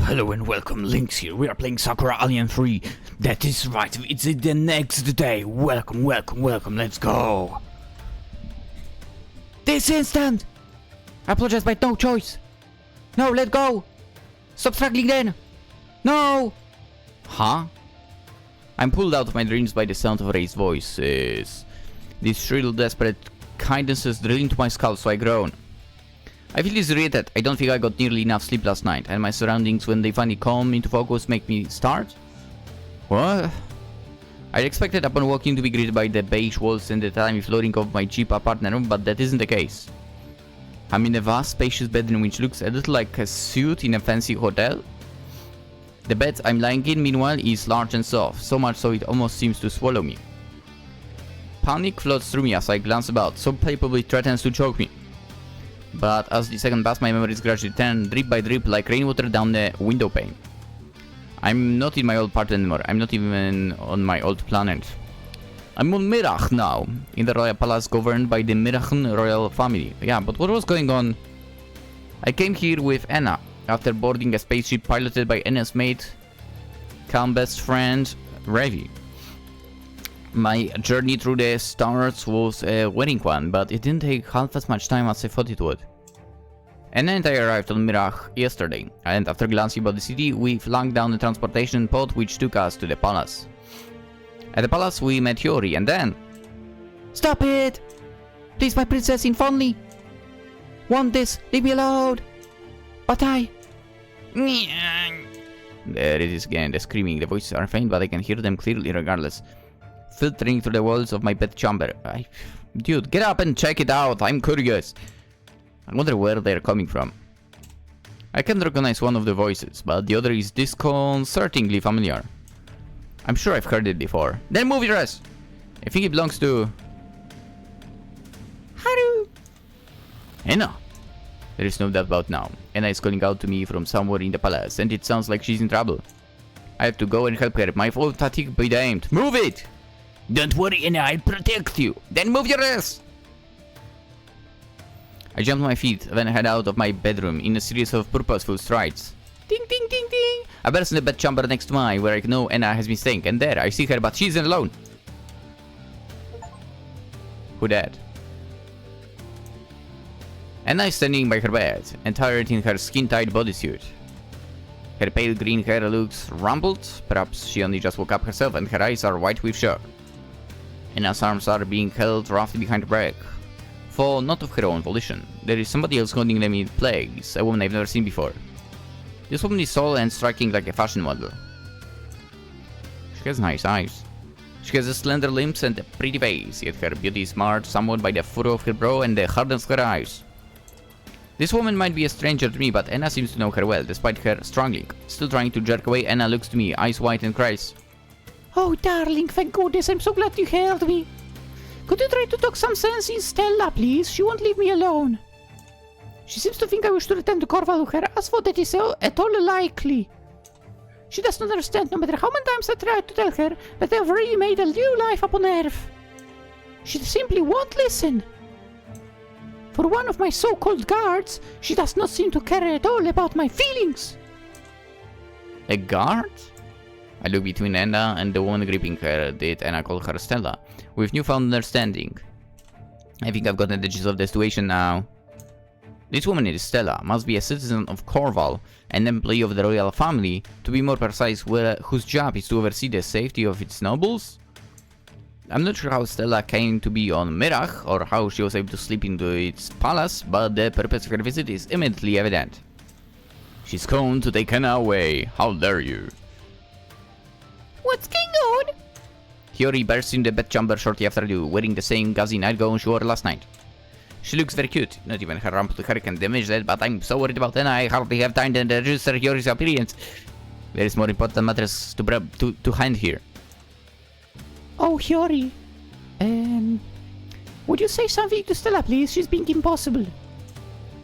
Hello and welcome, Lynx here. We are playing Sakura Alien 3. That is right, it's the next day. Welcome, let's go. This instant! I apologize, but no choice. No, let go. Stop struggling then. No! Huh? I'm pulled out of my dreams by the sound of raised voices. These shrill, desperate kindnesses drill into my skull, so I groan. I feel disoriented. I don't think I got nearly enough sleep last night, and my surroundings, when they finally come into focus, make me start. What? I expected upon walking to be greeted by the beige walls and the tiny flooring of my cheap apartment room, but that isn't the case. I'm in a vast, spacious bedroom which looks a little like a suite in a fancy hotel. The bed I'm lying in, meanwhile, is large and soft, so much so it almost seems to swallow me. Panic floods through me as I glance about, so palpably threatens to choke me. But as the second pass, my memories gradually turn drip by drip like rainwater down the window pane. I'm not in my old part anymore. I'm not even on my old planet. I'm on Mirach now, in the royal palace governed by the Mirachen royal family. Yeah, but what was going on? I came here with Anna, after boarding a spaceship piloted by Anna's mate, calm best friend, Ravi. My journey through the stars was a wearing one, but it didn't take half as much time as I thought it would. Anna and I arrived on Mirach yesterday, and after glancing about the city, we flung down a transportation pod which took us to the palace. At the palace, we met Hiyori, and then... Stop it! Please, my princess, infantly! Want this? Leave me alone! But I... There it is again, the screaming. The voices are faint, but I can hear them clearly regardless. Filtering through the walls of my bedchamber. Dude, get up and check it out. I'm curious. I wonder where they're coming from. I can recognize one of the voices, but the other is disconcertingly familiar. I'm sure I've heard it before. Then move your ass! I think it belongs to... Haru! Anna! There is no doubt about now. Anna is calling out to me from somewhere in the palace, and it sounds like she's in trouble. I have to go and help her. My full fatigue be damned. Move it! Don't worry, Anna, I'll protect you. Then move your ass! I jump to my feet, then head out of my bedroom in a series of purposeful strides. Ding, ding, ding, ding! I burst in the bedchamber next to mine, where I know Anna has been staying, and there I see her, but she's alone. Who that? Anna is standing by her bed, attired in her skin-tight bodysuit. Her pale green hair looks rumpled. Perhaps she only just woke up herself, and her eyes are white with shock. Anna's arms are being held roughly behind her back, for not of her own volition. There is somebody else holding them in place, a woman I've never seen before. This woman is tall and striking like a fashion model. She has nice eyes. She has a slender limbs and a pretty face, yet her beauty is marred somewhat by the furrow of her brow and the hardness of her eyes. This woman might be a stranger to me, but Anna seems to know her well, despite her struggling. Still trying to jerk away, Anna looks to me, eyes wide, and cries, "Oh, darling, thank goodness, I'm so glad you held me. Could you try to talk some sense in Stella, please? She won't leave me alone. She seems to think I wish to return to Corval with her, as for that is at all likely. She does not understand, no matter how many times I try to tell her that I have really made a new life upon Earth. She simply won't listen. For one of my so-called guards, she does not seem to care at all about my feelings." A guard? I look between Anna and the woman gripping her. Did Anna call her Stella? With newfound understanding. I think I've gotten the gist of the situation now. This woman is Stella, must be a citizen of Corval, an employee of the royal family, to be more precise, whose job is to oversee the safety of its nobles? I'm not sure how Stella came to be on Mirach, or how she was able to slip into its palace, but the purpose of her visit is immediately evident. She's come to take Anna away. How dare you? What's going on? Hiyori bursts in the bedchamber shortly after you, wearing the same gauzy nightgown she wore last night. She looks very cute. Not even her rumpled hair can damage that, but I'm so worried about Anna I hardly have time to register Hiyori's appearance. There is more important matters to hand here. Oh, Hiyori. Would you say something to Stella, please? She's being impossible.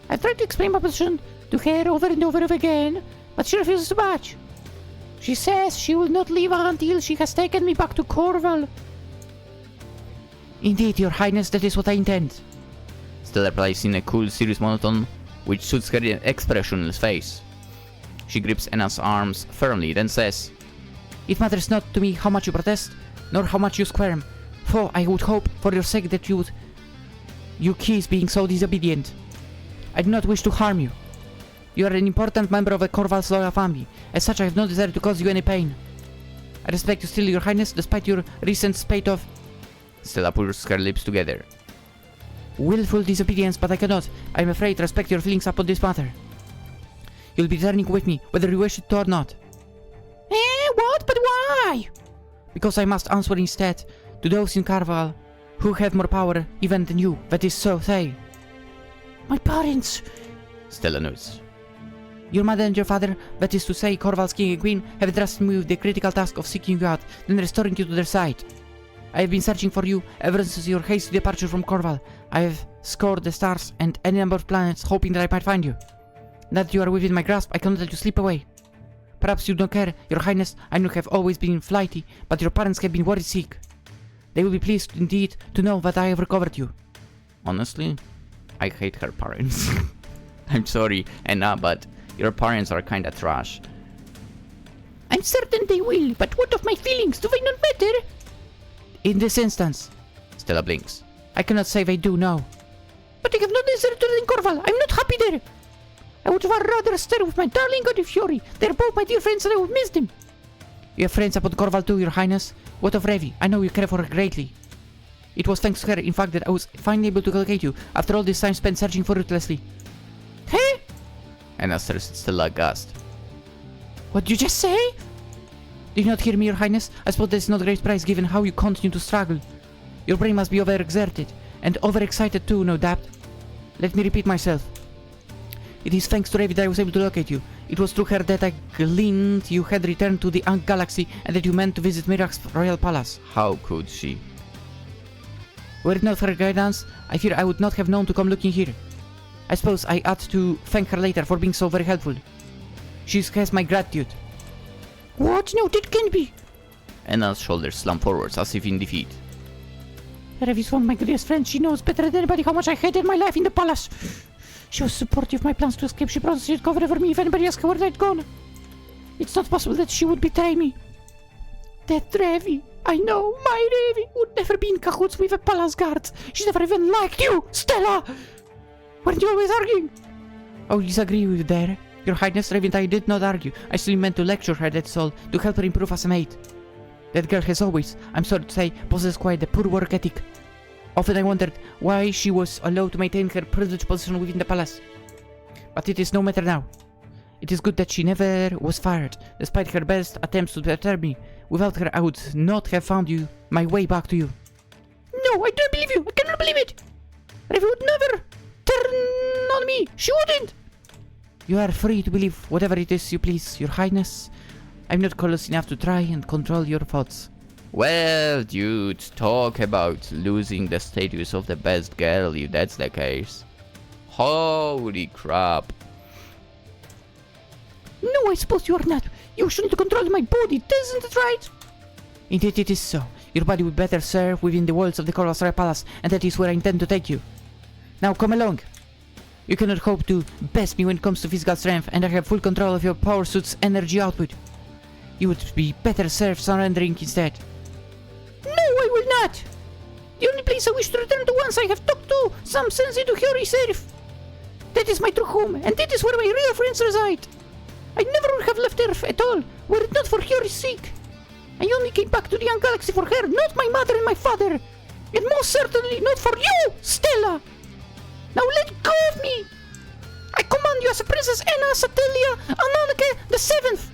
I've tried to explain my position to her over and over again, but she refuses to budge. She says she will not leave her until she has taken me back to Corval. Indeed, Your Highness, that is what I intend. Stella replies in a cool, serious monotone, which suits her expressionless face. She grips Anna's arms firmly, then says, "It matters not to me how much you protest, nor how much you squirm, for I would hope, for your sake, that you cease being so disobedient. I do not wish to harm you. You are an important member of a Corval's loyal family. As such, I have no desire to cause you any pain. I respect you still, your highness, despite your recent spate of..." Stella pulls her lips together. "Willful disobedience, but I cannot, I am afraid, respect your feelings upon this matter. You'll be returning with me, whether you wish it or not." What? But why? "Because I must answer instead to those in Corval who have more power even than you, that is so say." "My parents," Stella notes. "Your mother and your father, that is to say Corval's king and queen, have entrusted me with the critical task of seeking you out, then restoring you to their side. I have been searching for you ever since your hasty departure from Corval. I have scoured the stars and any number of planets, hoping that I might find you. Now that you are within my grasp, I cannot let you slip away. Perhaps you don't care, your highness, I know you have always been flighty, but your parents have been worried sick. They will be pleased indeed to know that I have recovered you." Honestly, I hate her parents. I'm sorry, Anna, but your parents are kinda trash. "I'm certain they will, but what of my feelings? Do they not matter?" "In this instance," Stella blinks, "I cannot say they do, no." "But I have no desire to in Corval. I'm not happy there. I would far rather stay with my darling god Hiyori. They're both my dear friends and I would miss them." "You have friends upon Corval too, your highness. What of Revi? I know you care for her greatly. It was thanks to her, in fact, that I was finally able to locate you, after all this time spent searching fruitlessly." "Hey?" Anna stares at Stella aghast. "What did you just say?" "Did you not hear me, your highness? I suppose this is not great prize given how you continue to struggle. Your brain must be overexerted, and overexcited too, no doubt. Let me repeat myself. It is thanks to Revi that I was able to locate you. It was through her that I gleaned you had returned to the Ankh Galaxy and that you meant to visit Mirak's royal palace." How could she? "Were it not for her guidance, I fear I would not have known to come looking here. I suppose I ought to thank her later for being so very helpful. She has my gratitude." "What? No, that can't be." Anna's shoulders slump forwards as if in defeat. "Revi is one of my greatest friends. She knows better than anybody how much I hated my life in the palace. She was supportive of my plans to escape. She promised she'd cover for me if anybody asked her where I'd gone. It's not possible that she would betray me. That Revi, I know, my Revi, would never be in cahoots with the palace guards. She never even liked you, Stella! Weren't you always arguing?" "I would disagree with you there. Your highness, Revi and I did not argue. I still meant to lecture her, that's all, to help her improve as a maid. That girl has always, I'm sorry to say, possessed quite a poor work ethic. Often I wondered why she was allowed to maintain her privileged position within the palace. But it is no matter now. It is good that she never was fired, despite her best attempts to deter me. Without her, I would not have found my way back to you." "No, I don't believe you. I cannot believe it. Revi would never turn on me. She wouldn't." "You are free to believe whatever it is you please, your highness. I'm not callous enough to try and control your thoughts." Well, dude, talk about losing the status of the best girl if that's the case. Holy crap. "No, I suppose you are not. You shouldn't control my body, isn't it right?" "Indeed it is so. Your body would better serve within the walls of the Corval's Royal Palace, and that is where I intend to take you. Now come along. You cannot hope to best me when it comes to physical strength, and I have full control of your power suit's energy output. You would be better served surrendering instead." "No, I will not. The only place I wish to return to once I have talked to some sense into Hiyori serif. That is my true home, and that is where my real friends reside. I never would have left Earth at all, were it not for Hiyori's sake. I only came back to the young galaxy for her, not my mother and my father. And most certainly not for you, Stella. Now let go of me. I command you as a Princess Anna Satellia Anonike the 7th.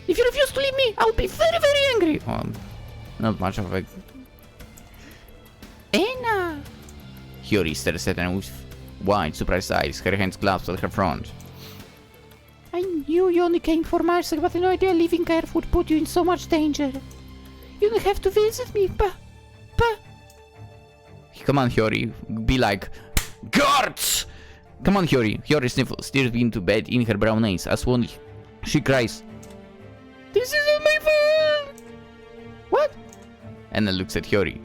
If you refuse to leave me, I'll be very, very angry." Not much of a... "Anna!" Hiyori stares at her with wide, surprised eyes, her hands clasped at her front. "I knew you only came for my sake, but I had no idea leaving Earth would put you in so much danger. You don't have to visit me, but... Come on, Hiyori, be like... Guards! Come on, Hiyori. Hiyori sniffles, tears into bed in her brown eyes, as one she cries. "This isn't my fault!" "What?" Anna looks at Hiyori.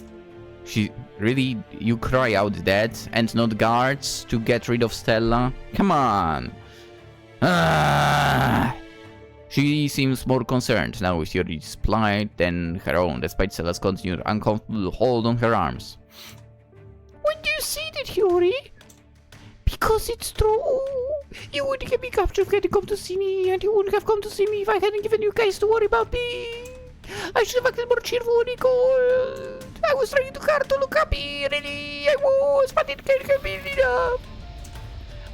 Really? You cry out that and not guards to get rid of Stella? Come on. She seems more concerned now with Hiyori's plight than her own, despite Stella's continued uncomfortable hold on her arms. When do you see that, Hiyori? Because it's true. You wouldn't have been captured if you hadn't come to see me, and you wouldn't have come to see me if I hadn't given you guys to worry about me. I should have acted more cheerful when he called. I was trying too hard to look happy, really. I was, but it can't have been enough.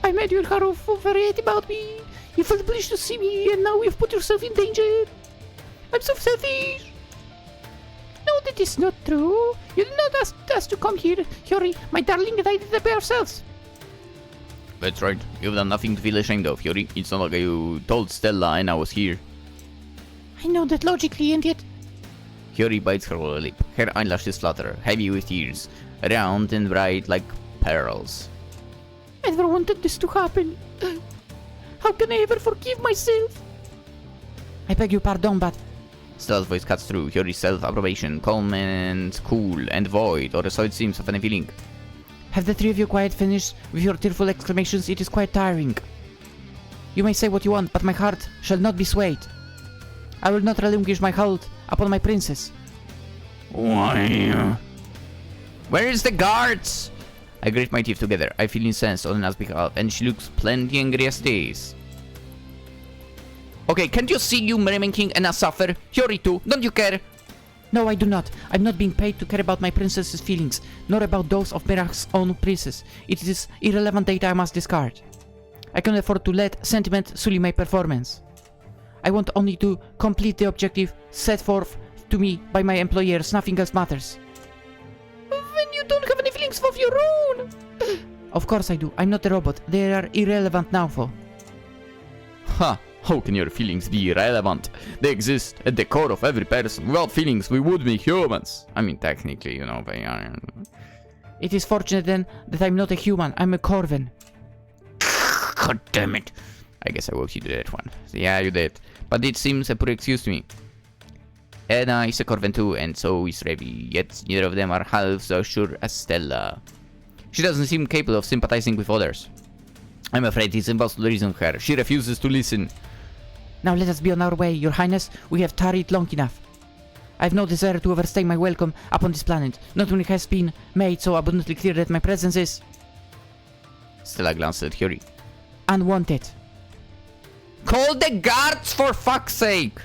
I made you and Haru worried about me. You felt pleased to see me, and now you've put yourself in danger. I'm so selfish. No, that is not true. You did not ask us to come here, Hiyori, my darling, and I did it by ourselves. That's right. You've done nothing to feel ashamed of, Hiyori. It's not like you told Stella and I was here. I know that logically, and yet... Hiyori bites her lower lip. Her eyelashes flutter, heavy with tears, round and bright like pearls. I never wanted this to happen. How can I ever forgive myself? I beg your pardon, but... Stella's voice cuts through Hiyori's self-approbation, calm and cool and void, or so it seems of any feeling. Have the three of you quite finished with your tearful exclamations? It is quite tiring. You may say what you want, but my heart shall not be swayed. I will not relinquish my hold upon my princess. Why? Where is the guards? I grit my teeth together. I feel incensed on Na's behalf, and she looks plenty angry as it is. Okay, can't you see you merrymaking and us suffer? Hiyori too, don't you care? No, I do not. I'm not being paid to care about my princess's feelings, nor about those of Mirach's own princess. It is irrelevant data I must discard. I can afford to let sentiment sully my performance. I want only to complete the objective set forth to me by my employers. Nothing else matters. When you don't have any feelings of your own! Of course I do. I'm not a robot. They are irrelevant now, though. Ha! How can your feelings be irrelevant? They exist at the core of every person. Without feelings, we would be humans. I mean, technically, you know, they are... It is fortunate then that I'm not a human. I'm a Corvin. God damn it. I guess I woke you to that one. Yeah, you did. But it seems a poor excuse to me. Anna is a Corvin too, and so is Revi. Yet neither of them are half so sure as Stella. She doesn't seem capable of sympathizing with others. I'm afraid it's impossible to reason with her. She refuses to listen. Now let us be on our way, your highness. We have tarried long enough. I have no desire to overstay my welcome upon this planet, not when it has been made so abundantly clear that my presence is... Stella glanced at Hiyori. Unwanted. Call the guards, for fuck's sake!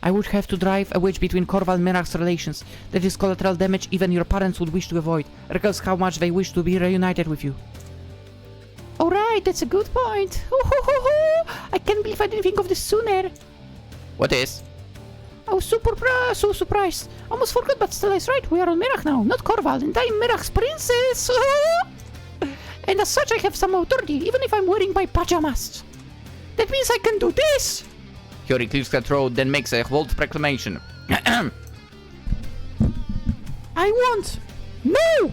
I would have to drive a wedge between Corval and Mirach's relations. That is collateral damage even your parents would wish to avoid, regardless how much they wish to be reunited with you. Alright, that's a good point. I can't believe I didn't think of this sooner. What is? I was so surprised. Almost forgot, but Stella is right. We are on Mirach now, not Corval, and I'm Mirach's princess. And as such, I have some authority, even if I'm wearing my pajamas. That means I can do this. Hiyori clears her throat, then makes a bold proclamation. I want... No!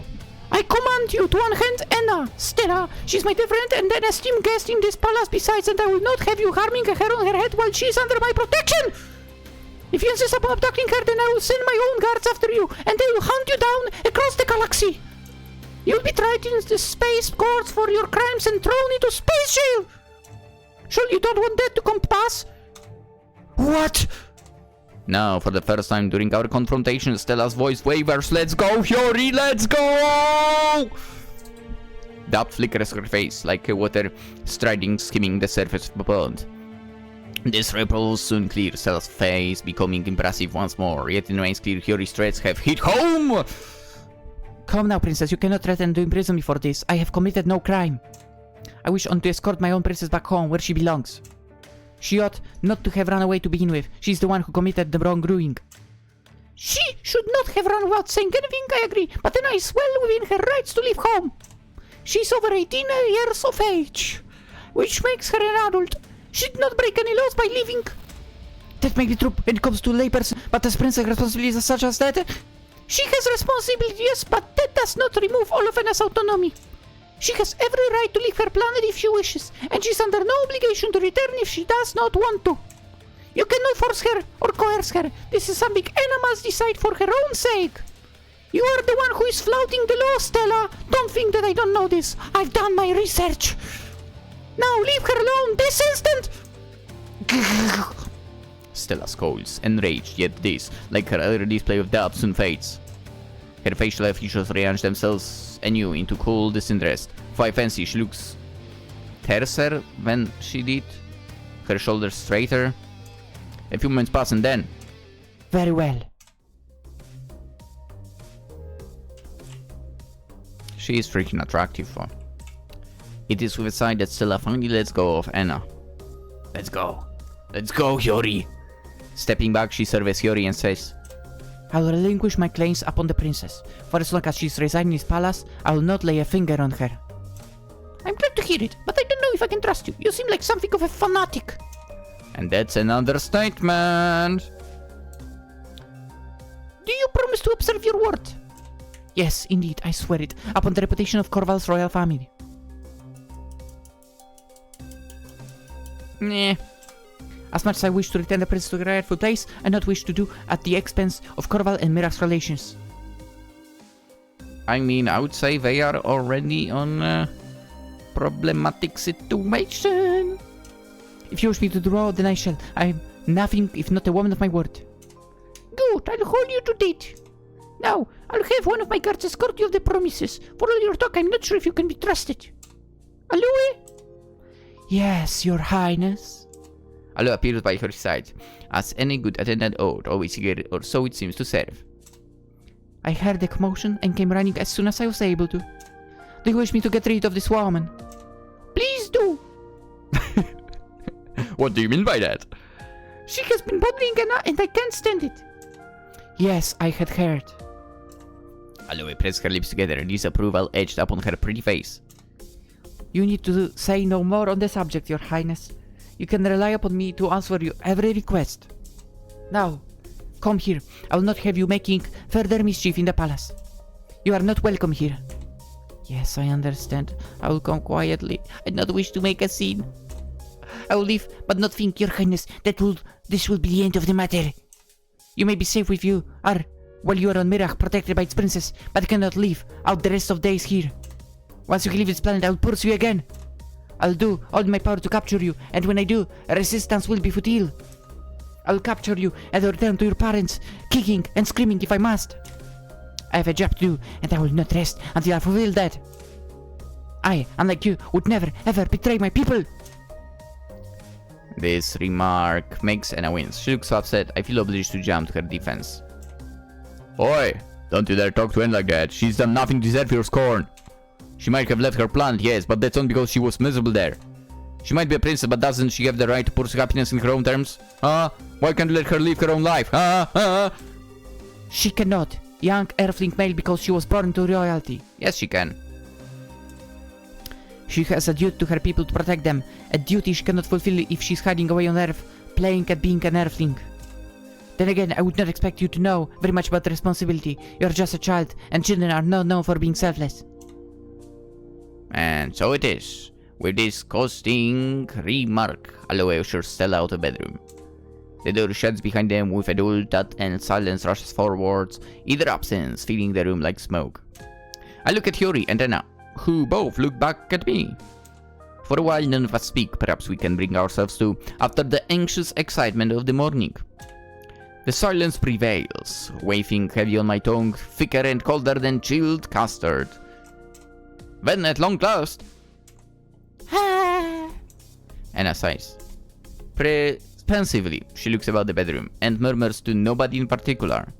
I command you to unhand Anna, Stella. She's my dear friend and an esteemed guest in this palace besides, and I will not have you harming a hair on her head while she is under my protection! If you insist upon abducting her, then I will send my own guards after you, and they will hunt you down across the galaxy. You'll be tried in the space courts for your crimes and thrown into space jail! Surely you don't want that to come to pass? What? Now, for the first time during our confrontation, Stella's voice wavers. Let's go, Hiyori, let's go! Doubt flickers her face like water striding, skimming the surface of a pond. This ripple will soon clear, Stella's face becoming impressive once more. Yet it remains clear Hiyori's threats have hit home! Come now, princess, you cannot threaten to imprison me for this. I have committed no crime. I wish only to escort my own princess back home, where she belongs. She ought not to have run away to begin with. She's the one who committed the wrongdoing. She should not have run without saying anything, I agree, but then is well within her rights to leave home. She's over 18 years of age, which makes her an adult. She did not break any laws by leaving. That may be true when it comes to a layperson, but as princess responsibilities such as that, she has responsibilities, yes, but that does not remove all of Anna's autonomy. She has every right to leave her planet if she wishes, and she's under no obligation to return if she does not want to. You cannot force her or coerce her. This is something Anna must decide for her own sake. You are the one who is flouting the law, Stella. Don't think that I don't know this. I've done my research. Now leave her alone this instant. Stella scolds, enraged, yet this, like her earlier display of doubt, soon fades. Her facial features rearrange themselves anew into cool disinterest. For I fancy she looks terser than she did, her shoulders straighter. A few moments pass and then... Very well. She is freaking attractive. It is with a sigh that Stella finally lets go of Anna. Let's go. Let's go, Hiyori. Stepping back, she surveys Hiyori and says, I will relinquish my claims upon the princess. For as long as she's residing in this palace, I will not lay a finger on her. I'm glad to hear it, but I don't know if I can trust you. You seem like something of a fanatic. And that's an understatement. Do you promise to observe your word? Yes, indeed, I swear it, upon the reputation of Corval's royal family. Nah. As much as I wish to return the princess to her rightful place, I not wish to do at the expense of Corval and Mira's relations. I mean, I would say they are already on a problematic situation. If you wish me to draw, then I shall. I am nothing if not a woman of my word. Good, I'll hold you to date. Now, I'll have one of my guards escort you of the promises. For all your talk, I'm not sure if you can be trusted. Aloe? Yes, your highness. Aloe appears by her side, as any good attendant ought, always eager, or so it seems to serve. I heard the commotion and came running as soon as I was able to. Do you wish me to get rid of this woman? Please do! What do you mean by that? She has been bothering Anna and I can't stand it. Yes, I had heard. Aloe pressed her lips together, disapproval etched upon her pretty face. You need to say no more on the subject, your highness. You can rely upon me to answer your every request. Now, come here. I will not have you making further mischief in the palace. You are not welcome here. Yes, I understand. I will come quietly. I do not wish to make a scene. I will leave, but not think, your highness, this will be the end of the matter. You may be safe with you, while you are on Mirach, protected by its princess, but cannot leave out the rest of days here. Once you leave this planet, I will pursue you again. I'll do all in my power to capture you, and when I do, resistance will be futile. I will capture you and return to your parents, kicking and screaming if I must. I have a job to do, and I will not rest until I fulfill that. I, unlike you, would never, ever betray my people. This remark makes Anna wince. She looks so upset, I feel obliged to jump to her defense. Oi! Don't you dare talk to Anne like that. She's done nothing to deserve your scorn. She might have left her planet, yes, but that's only because she was miserable there. She might be a princess, but doesn't she have the right to pursue happiness in her own terms? Huh? Why can't you let her live her own life? Huh? She cannot. Young Earthling male because she was born into royalty. Yes, she can. She has a duty to her people to protect them, a duty she cannot fulfill if she's hiding away on Earth, playing at being an Earthling. Then again, I would not expect you to know very much about the responsibility. You're just a child, and children are not known for being selfless. And so it is. With this costing remark, Aloe ushers Stella out of the bedroom. The door shuts behind them with a dull thud and silence rushes forwards, either absence filling the room like smoke. I look at Hiyori and Anna, who both look back at me. For a while none of us speak, perhaps we can bring ourselves to, after the anxious excitement of the morning. The silence prevails, wafting heavy on my tongue, thicker and colder than chilled custard. Then at long last... Anna sighs. Pensively, she looks about the bedroom and murmurs to nobody in particular.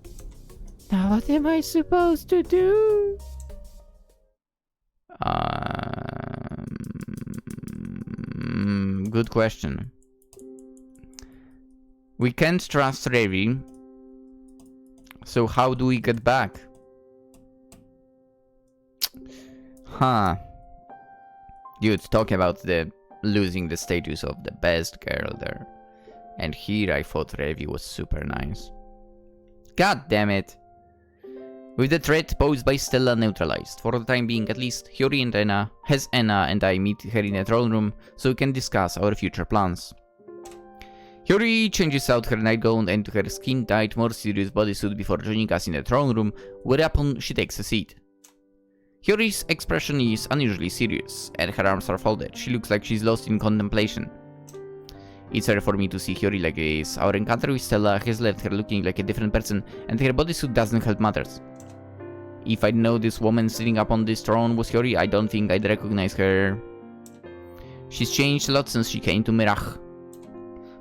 Now what am I supposed to do? Good question. We can't trust Ravi, so how do we get back? Huh. Dude, talking about the losing the status of the best girl there. And here I thought Ravi was super nice. God damn it. With the threat posed by Stella neutralized, for the time being at least, Hiyori and Anna and I meet her in a throne room so we can discuss our future plans. Hiyori changes out her nightgown and her skin-tight, more serious bodysuit before joining us in the throne room, whereupon she takes a seat. Hiyori's expression is unusually serious, and her arms are folded. She looks like she's lost in contemplation. It's rare for me to see Hiyori like this. Our encounter with Stella has left her looking like a different person, and her bodysuit doesn't help matters. If I know this woman sitting up on this throne was Hiyori, I don't think I'd recognize her. She's changed a lot since she came to Mirach.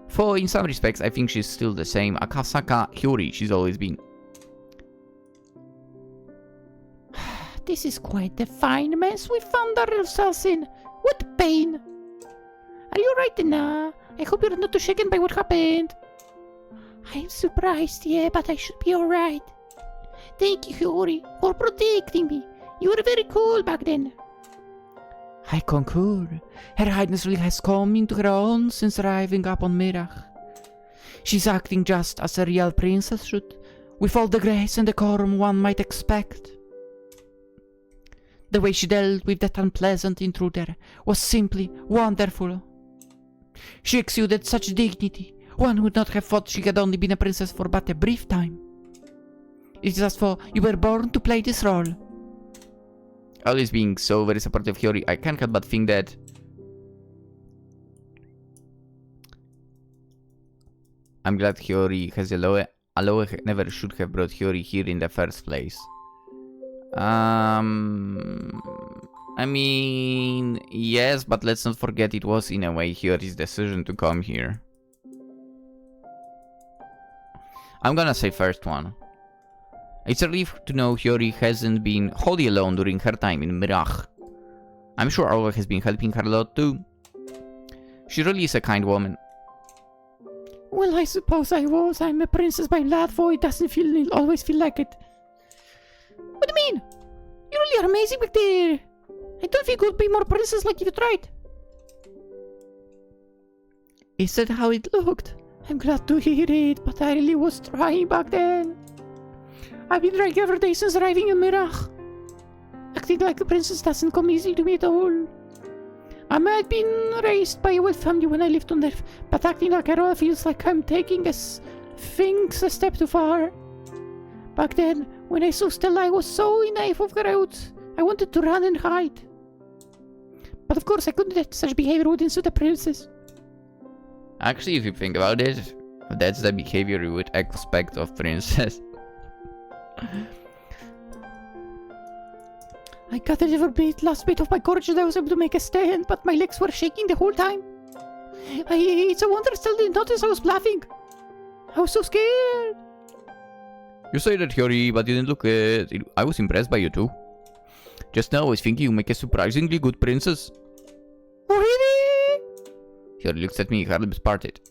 For in some respects, I think she's still the same Akasaka Hiyori she's always been. This is quite a fine mess we found ourselves in. What pain! Are you right, Anna? I hope you're not too shaken by what happened. I'm surprised, yeah, but I should be alright. Thank you, Hiyori, for protecting me. You were very cool back then. I concur. Her Highness really has come into her own since arriving up on Mirach. She's acting just as a real princess should, with all the grace and decorum one might expect. The way she dealt with that unpleasant intruder was simply wonderful. She exuded such dignity, one would not have thought she had only been a princess for but a brief time. It is as though you were born to play this role. Always being so very supportive of Hiyori, I can't help but think that I'm glad Hiyori has Aloe. Aloe never should have brought Hiyori here in the first place. I mean, yes, but let's not forget it was in a way Hiyori's decision to come here. I'm gonna say first one. It's a relief to know Hiyori hasn't been wholly alone during her time in Mirach. I'm sure Aloe has been helping her a lot too. She really is a kind woman. Well, I suppose I was. I'm a princess by blood, though it doesn't always feel like it. What do you mean? You really are amazing back there. I don't think you could be more princess like if you tried. Is that how it looked? I'm glad to hear it, but I really was trying back then. I've been trying every day since arriving in Mirach. Acting like a princess doesn't come easy to me at all. I might have been raised by a wealthy family when I lived on Earth, but acting like a royal feels like I'm taking things a step too far. Back then, when I saw Stella, I was so naive of crowd. I wanted to run and hide. But of course I couldn't let such behavior wouldn't suit a princess. Actually, if you think about it, that's the behavior you would expect of princess. I got a little bit, last bit of my courage that I was able to make a stand, but my legs were shaking the whole time. It's a wonder I still didn't notice I was bluffing. I was so scared. You say that, Hiyori, but you didn't look it. I was impressed by you too. Just now I was thinking you make a surprisingly good princess. Oh, really? Hiyori looks at me, her lips parted.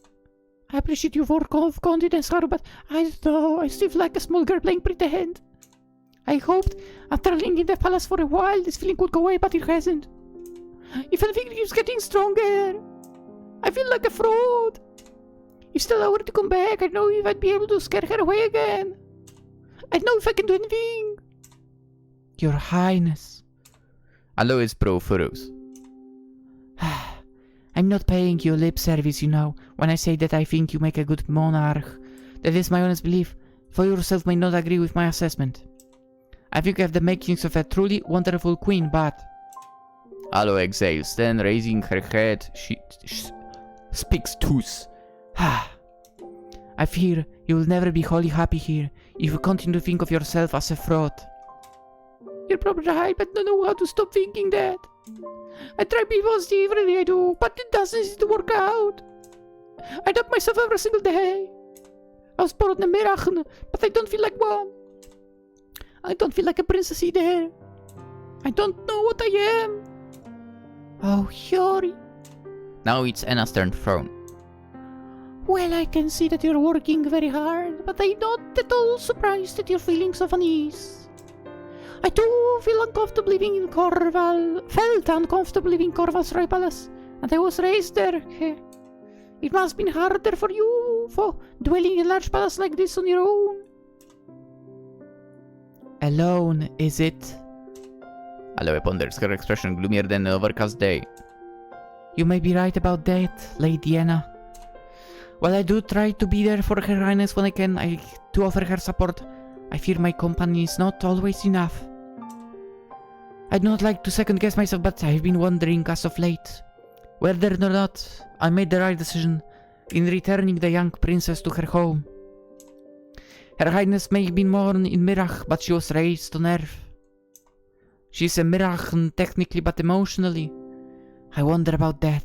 I appreciate your work of confidence, Haru, but I don't know, I still feel like a small girl playing pretend. I hoped, after living in the palace for a while, this feeling would go away, but it hasn't. If anything, it keeps getting stronger. I feel like a fraud. If Stella were to come back, I know if I'd be able to scare her away again. I'd know if I can do anything. Your Highness. Aloe is pro-furrows. I'm not paying you lip service, you know, when I say that I think you make a good monarch. That is my honest belief, for yourself may not agree with my assessment. I think you have the makings of a truly wonderful queen, but... Aloe exhales, then raising her head, she speaks truth. I fear you will never be wholly happy here if you continue to think of yourself as a fraud. You're probably right, but don't know how to stop thinking that. I try to be positive, really I do, but it doesn't seem to work out. I doubt myself every single day. I was born in Mirach, but I don't feel like one. I don't feel like a princess either. I don't know what I am. Oh, Hiyori. Now it's Anna's turn to frown. Well, I can see that you're working very hard, but I'm not at all surprised at your feelings of unease. I too feel uncomfortable living in Corval, felt uncomfortable living in Corval's royal palace, and I was raised there. It must have been harder for you, for dwelling in a large palace like this on your own. Alone, is it? Aloe ponders, her expression gloomier than an overcast day. You may be right about that, Lady Anna. While I do try to be there for Her Highness when I can, to offer her support, I fear my company is not always enough. I'd not like to second guess myself, but I've been wondering as of late whether or not I made the right decision in returning the young princess to her home. Her Highness may have been born in Mirach, but she was raised on Earth. She's a Mirach technically, but emotionally. I wonder about that.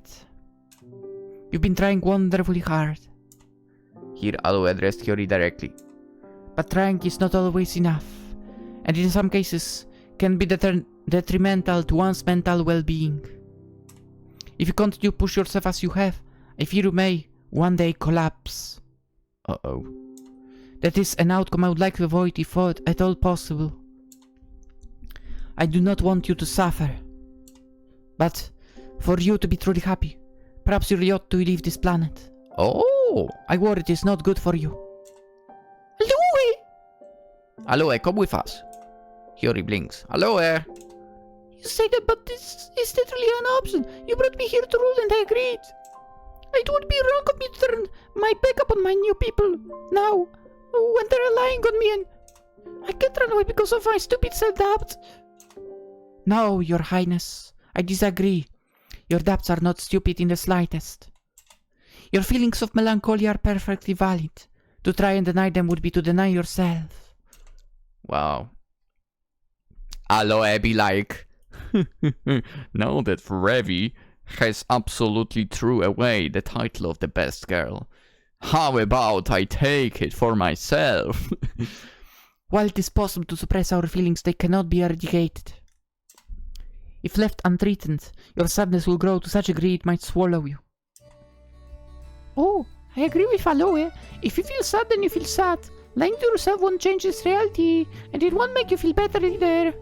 You've been trying wonderfully hard. Here, Aloe addressed Hiyori directly. But trying is not always enough, and in some cases can be detrimental to one's mental well-being. If you continue to push yourself as you have, I fear you may one day collapse. Uh-oh. That is an outcome I would like to avoid if at all possible. I do not want you to suffer. But for you to be truly happy, perhaps you really ought to leave this planet. Oh! I worry it is not good for you. Aloe, come with us. Hiyori blinks. Aloe! You say that, but this is literally an option. You brought me here to rule and I agreed. It would be wrong of me to turn my back upon my new people now, when they're relying on me, and I can't run away because of my stupid self-doubt. No, Your Highness, I disagree. Your doubts are not stupid in the slightest. Your feelings of melancholy are perfectly valid. To try and deny them would be to deny yourself. Wow. Aloe be like, now that Revi has absolutely threw away the title of the best girl, how about I take it for myself? While it is possible to suppress our feelings, they cannot be eradicated. If left untreated, your sadness will grow to such a degree it might swallow you. Oh, I agree with Aloe. If you feel sad, then you feel sad. Lying to yourself won't change this reality, and it won't make you feel better either.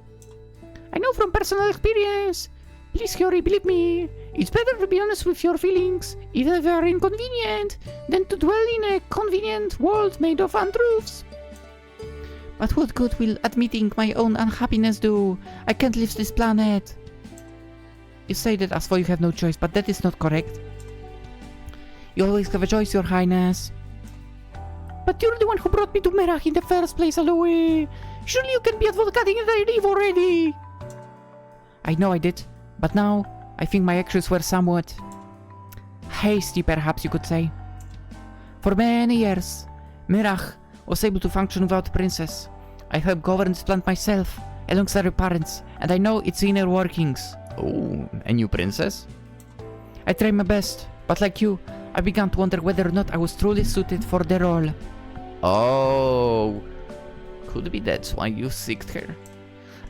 I know from personal experience. Please, Hiyori, believe me. It's better to be honest with your feelings, even if they are inconvenient, than to dwell in a convenient world made of untruths. But what good will admitting my own unhappiness do? I can't leave this planet. You say that as though you have no choice, but that is not correct. You always have a choice, Your Highness. But you're the one who brought me to Mirach in the first place, Aloe. Surely you can be advocating that I leave already. I know I did, but now I think my actions were somewhat hasty, perhaps you could say. For many years, Mirach was able to function without a princess. I helped govern this planet myself, alongside her parents, and I know its inner workings. Oh, a new princess? I tried my best, but like you, I began to wonder whether or not I was truly suited for the role. Oh, could be that's why you sicked her.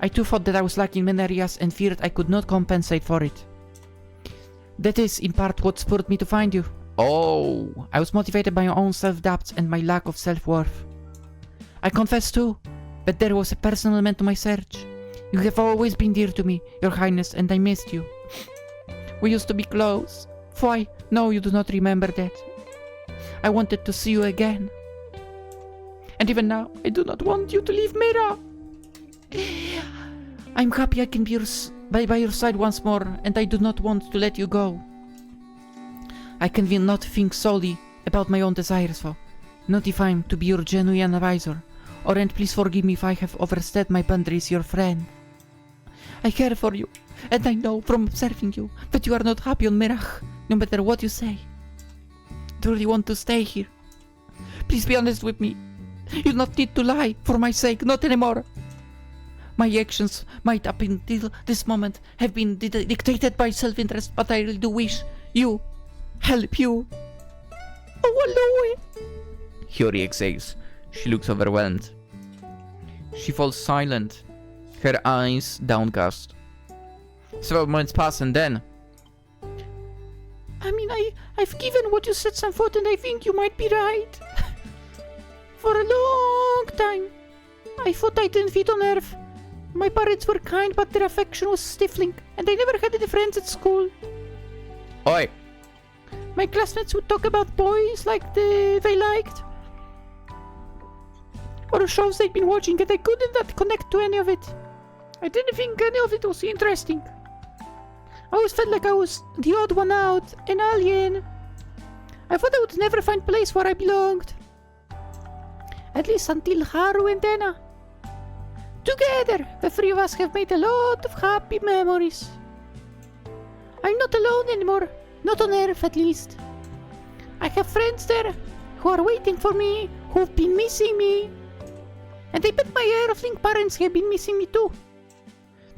I too thought that I was lacking in many areas and feared I could not compensate for it. That is, in part, what spurred me to find you. Oh, I was motivated by my own self-doubts and my lack of self-worth. I confess too, that there was a personal element to my search. You have always been dear to me, Your Highness, and I missed you. We used to be close. Why, no, you do not remember that. I wanted to see you again. And even now, I do not want you to leave Mira. I'm happy I can be by your side once more, and I do not want to let you go. I can not think solely about my own desires, though. Not if I'm to be your genuine advisor. And please forgive me if I have overstepped my boundaries, your friend. I care for you, and I know from observing you that you are not happy on Mirach, no matter what you say. Do you really want to stay here? Please be honest with me. You do not need to lie, for my sake, not anymore. My actions might up until this moment have been dictated by self-interest, but I really do wish you, help you. Oh, Aloe! Hiyori exhales. She looks overwhelmed. She falls silent, her eyes downcast. Several moments pass and then... I mean, I've given what you said some thought and I think you might be right. For a long time, I thought I didn't fit on Earth. My parents were kind, but their affection was stifling, and I never had any friends at school. Oi! My classmates would talk about boys like they liked, or shows they'd been watching, and I couldn't connect to any of it. I didn't think any of it was interesting. I always felt like I was the odd one out, an alien. I thought I would never find a place where I belonged. At least until Haru and Anna. Together, the three of us have made a lot of happy memories. I'm not alone anymore, not on Earth at least. I have friends there who are waiting for me, who've been missing me. And I bet my Earthling parents have been missing me too.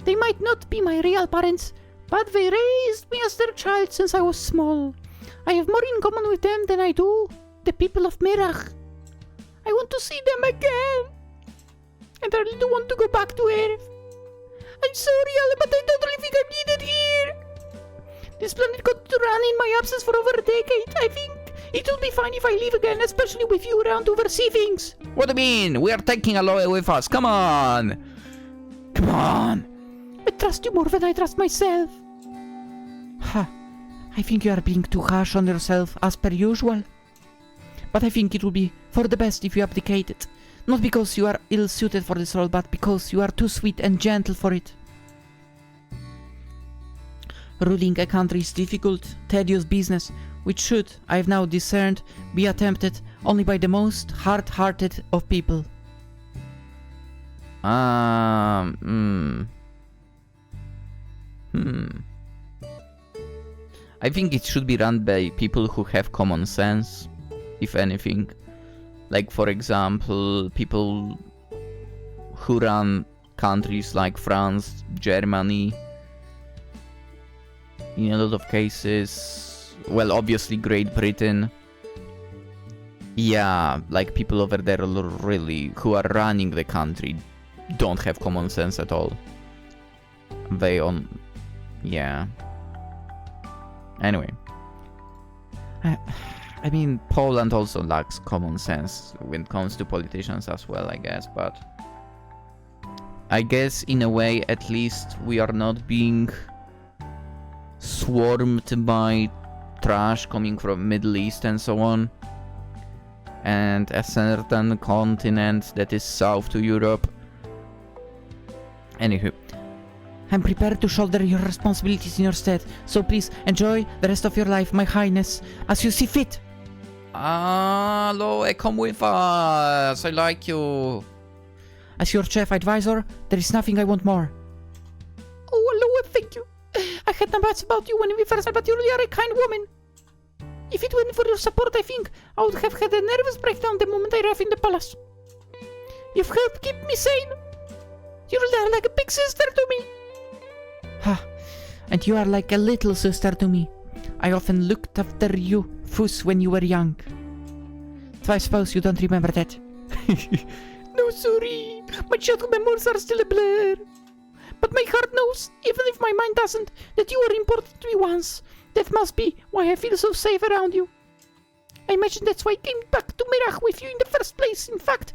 They might not be my real parents, but they raised me as their child since I was small. I have more in common with them than I do the people of Mirach. I want to see them again. And I really want to go back to Earth. I'm sorry, Alan, but I don't really think I'm needed here. This planet got to run in my absence for over a decade. I think it'll be fine if I leave again, especially with you around to oversee things. What do you mean? We are taking Aloy with us. Come on. Come on. I trust you more than I trust myself. Ha. I think you are being too harsh on yourself, as per usual. But I think it will be for the best if you abdicate it. Not because you are ill-suited for this role, but because you are too sweet and gentle for it. Ruling a country is difficult, tedious business, which should, I have now discerned, be attempted only by the most hard-hearted of people. I think it should be run by people who have common sense, if anything. Like, for example, people who run countries like France, Germany. In a lot of cases, well, obviously Great Britain. Yeah, like people over there really who are running the country don't have common sense at all. Yeah. Anyway. I mean, Poland also lacks common sense when it comes to politicians as well, I guess, but I guess in a way, at least, we are not being swarmed by trash coming from Middle East and so on. And a certain continent that is south to Europe. Anywho. I'm prepared to shoulder your responsibilities in your stead, so please enjoy the rest of your life, my highness, as you see fit. Hello, come with us. I like you. As your chief advisor, there is nothing I want more. Oh, hello, thank you. I had no doubts about you when we first met, but you really are a kind woman. If it weren't for your support, I think I would have had a nervous breakdown the moment I arrived in the palace. You've helped keep me sane. You really are like a big sister to me. Ha, and you are like a little sister to me. I often looked after you, Fuss, when you were young. So I suppose you don't remember that. No, sorry. My childhood memories are still a blur. But my heart knows, even if my mind doesn't, that you were important to me once. That must be why I feel so safe around you. I imagine that's why I came back to Mirach with you in the first place. In fact...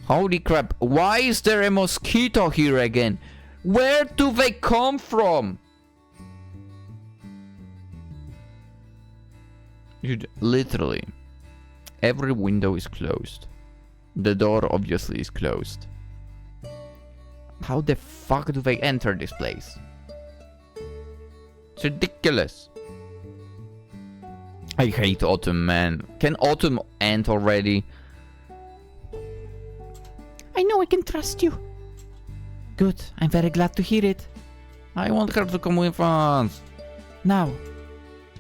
Holy crap, why is there a mosquito here again? Where do they come from? Dude, literally, every window is closed. The door obviously is closed. How the fuck do they enter this place? It's ridiculous. I hate autumn, man. Can autumn end already? I know I can trust you. Good, I'm very glad to hear it. I want her to come with us. Now.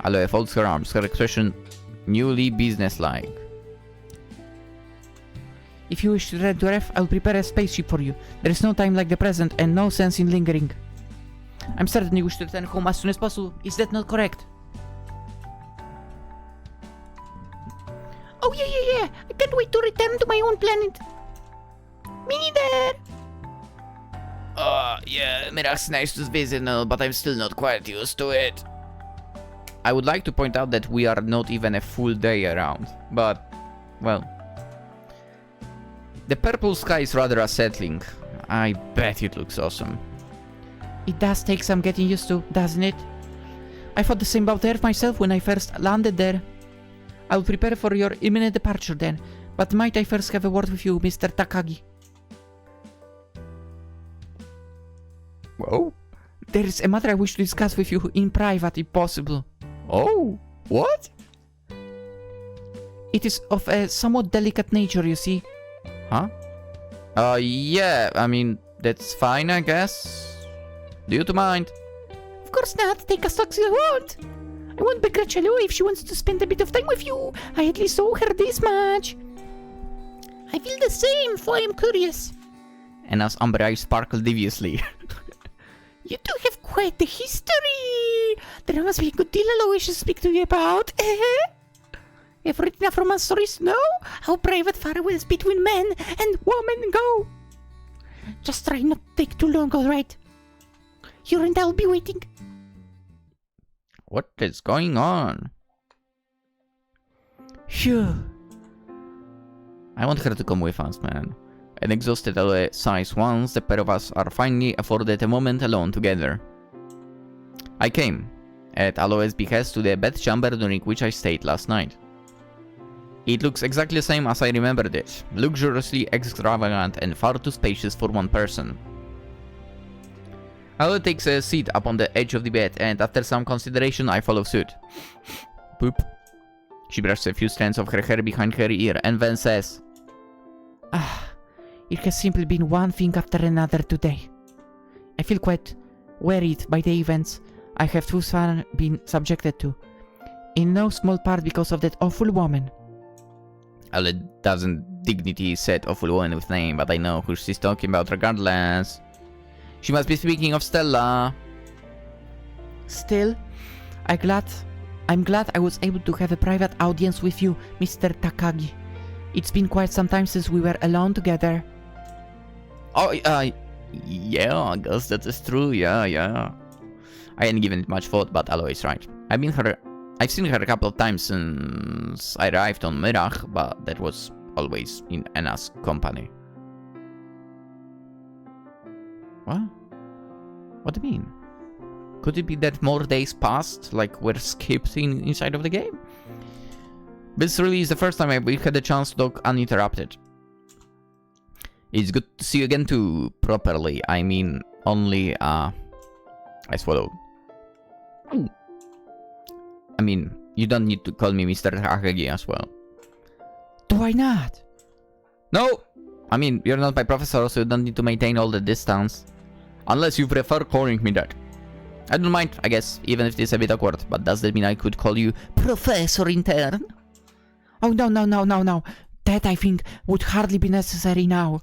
Aloy folds her arms, her expression newly businesslike. If you wish to return to Earth, I'll prepare a spaceship for you. There is no time like the present and no sense in lingering. I'm certain you wish to return home as soon as possible. Is that not correct? Oh yeah. I can't wait to return to my own planet. Me neither. Yeah, Mirach's nice to visit, but I'm still not quite used to it. I would like to point out that we are not even a full day around, but, well. The purple sky is rather unsettling. I bet it looks awesome. It does take some getting used to, doesn't it? I thought the same about Earth myself when I first landed there. I'll prepare for your imminent departure then, but might I first have a word with you, Mr. Takagi? Whoa? There is a matter I wish to discuss with you in private, if possible. Oh, what? It is of a somewhat delicate nature, you see. Huh? Yeah, I mean, that's fine, I guess. Do you mind? Of course not, take as long as you want. I won't begrudge Hello if she wants to spend a bit of time with you. I at least owe her this much. I feel the same, for I am curious. Anna's amber eyes sparkled deviously. You two have quite the history. There must be a good deal I wish to speak to you about. You've written enough romance stories, no? How private farewells between men and women go. Just try not to take too long, alright? You and I'll be waiting. What is going on? Phew. I want her to come with us, man. An exhausted Aloe sighs once the pair of us are finally afforded a moment alone together. I came, at Aloe's behest, to the bedchamber during which I stayed last night. It looks exactly the same as I remembered it, luxuriously extravagant and far too spacious for one person. Aloe takes a seat upon the edge of the bed, and after some consideration I follow suit. Boop. She brushes a few strands of her hair behind her ear and then says, It has simply been one thing after another today. I feel quite worried by the events I have thus far been subjected to, in no small part because of that awful woman. Aloe doesn't dignity said awful woman with name, but I know who she's talking about regardless. She must be speaking of Stella. Still, I'm glad I was able to have a private audience with you, Mr. Takagi. It's been quite some time since we were alone together. Oh, yeah, I guess that is true, yeah. I hadn't given it much thought, but Aloe is right. I've seen her a couple of times since I arrived on Mirach, but that was always in Anna's company. What? What do you mean? Could it be that more days passed, like were skipped inside of the game? This really is the first time we had a chance to talk uninterrupted. It's good to see you again too, properly. I mean, only, I swallowed. I mean, you don't need to call me Mr. Takagi as well. Do I not? No! I mean, you're not my professor, so you don't need to maintain all the distance. Unless you prefer calling me that. I don't mind, I guess, even if it's a bit awkward, but does that mean I could call you Professor in turn? Oh, no. That, I think, would hardly be necessary now.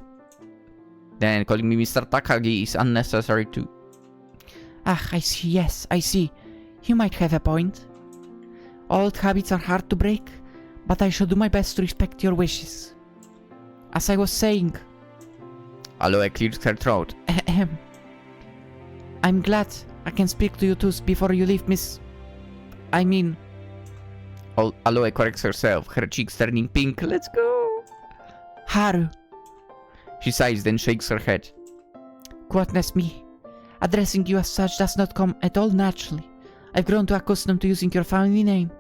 Then calling me Mr. Takagi is unnecessary too. I see, yes, I see. You might have a point. Old habits are hard to break, but I shall do my best to respect your wishes. As I was saying... Aloe cleared her throat. I'm glad I can speak to you two before you leave, Miss... I mean... Aloe corrects herself, her cheeks turning pink. Let's go! Haru. She sighs, then shakes her head. Goodness me. Addressing you as such does not come at all naturally. I've grown too accustomed to using your family name.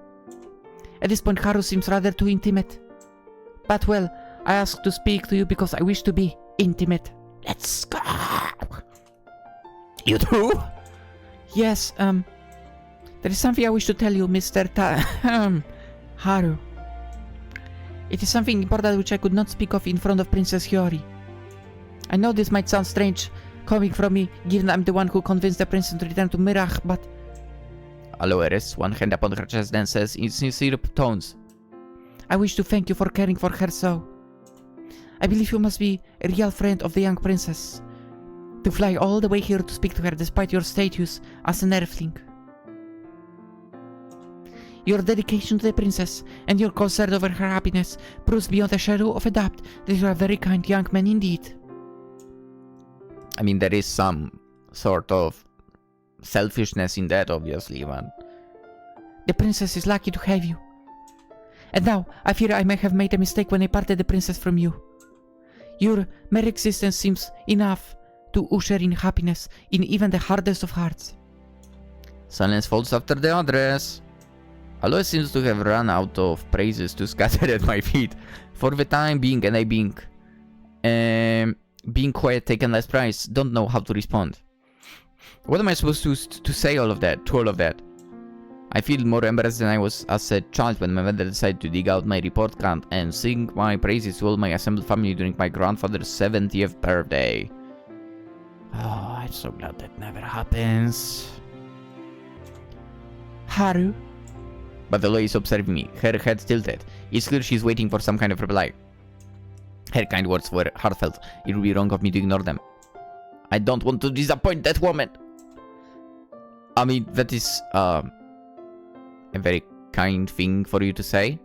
At this point, Haru seems rather too intimate. But well, I asked to speak to you because I wish to be intimate. Let's go! You do? Yes, there is something I wish to tell you, Mr. Haru. It is something important which I could not speak of in front of Princess Hiyori. I know this might sound strange, coming from me, given I'm the one who convinced the princess to return to Mirach, but... Aloe rests one hand upon her chest, then says in sincere tones, I wish to thank you for caring for her so. I believe you must be a real friend of the young princess. To fly all the way here to speak to her despite your status as an earthling. Your dedication to the princess and your concern over her happiness proves beyond a shadow of a doubt that you are a very kind young man indeed. I mean, there is some sort of selfishness in that, obviously, but... The princess is lucky to have you. And now, I fear I may have made a mistake when I parted the princess from you. Your mere existence seems enough to usher in happiness in even the hardest of hearts. Silence falls after the address. Aloe seems to have run out of praises to scatter at my feet for the time being, and I being quite taken by surprise, don't know how to respond. What am I supposed to say to all of that? I feel more embarrassed than I was as a child when my mother decided to dig out my report card and sing my praises to all my assembled family during my grandfather's 70th birthday. Oh, I'm so glad that never happens. Haru, But Aloe is observing me, her head tilted. It's clear she's waiting for some kind of reply. Her kind words were heartfelt. It would be wrong of me to ignore them. I don't want to disappoint that woman. I mean, that is a very kind thing for you to say.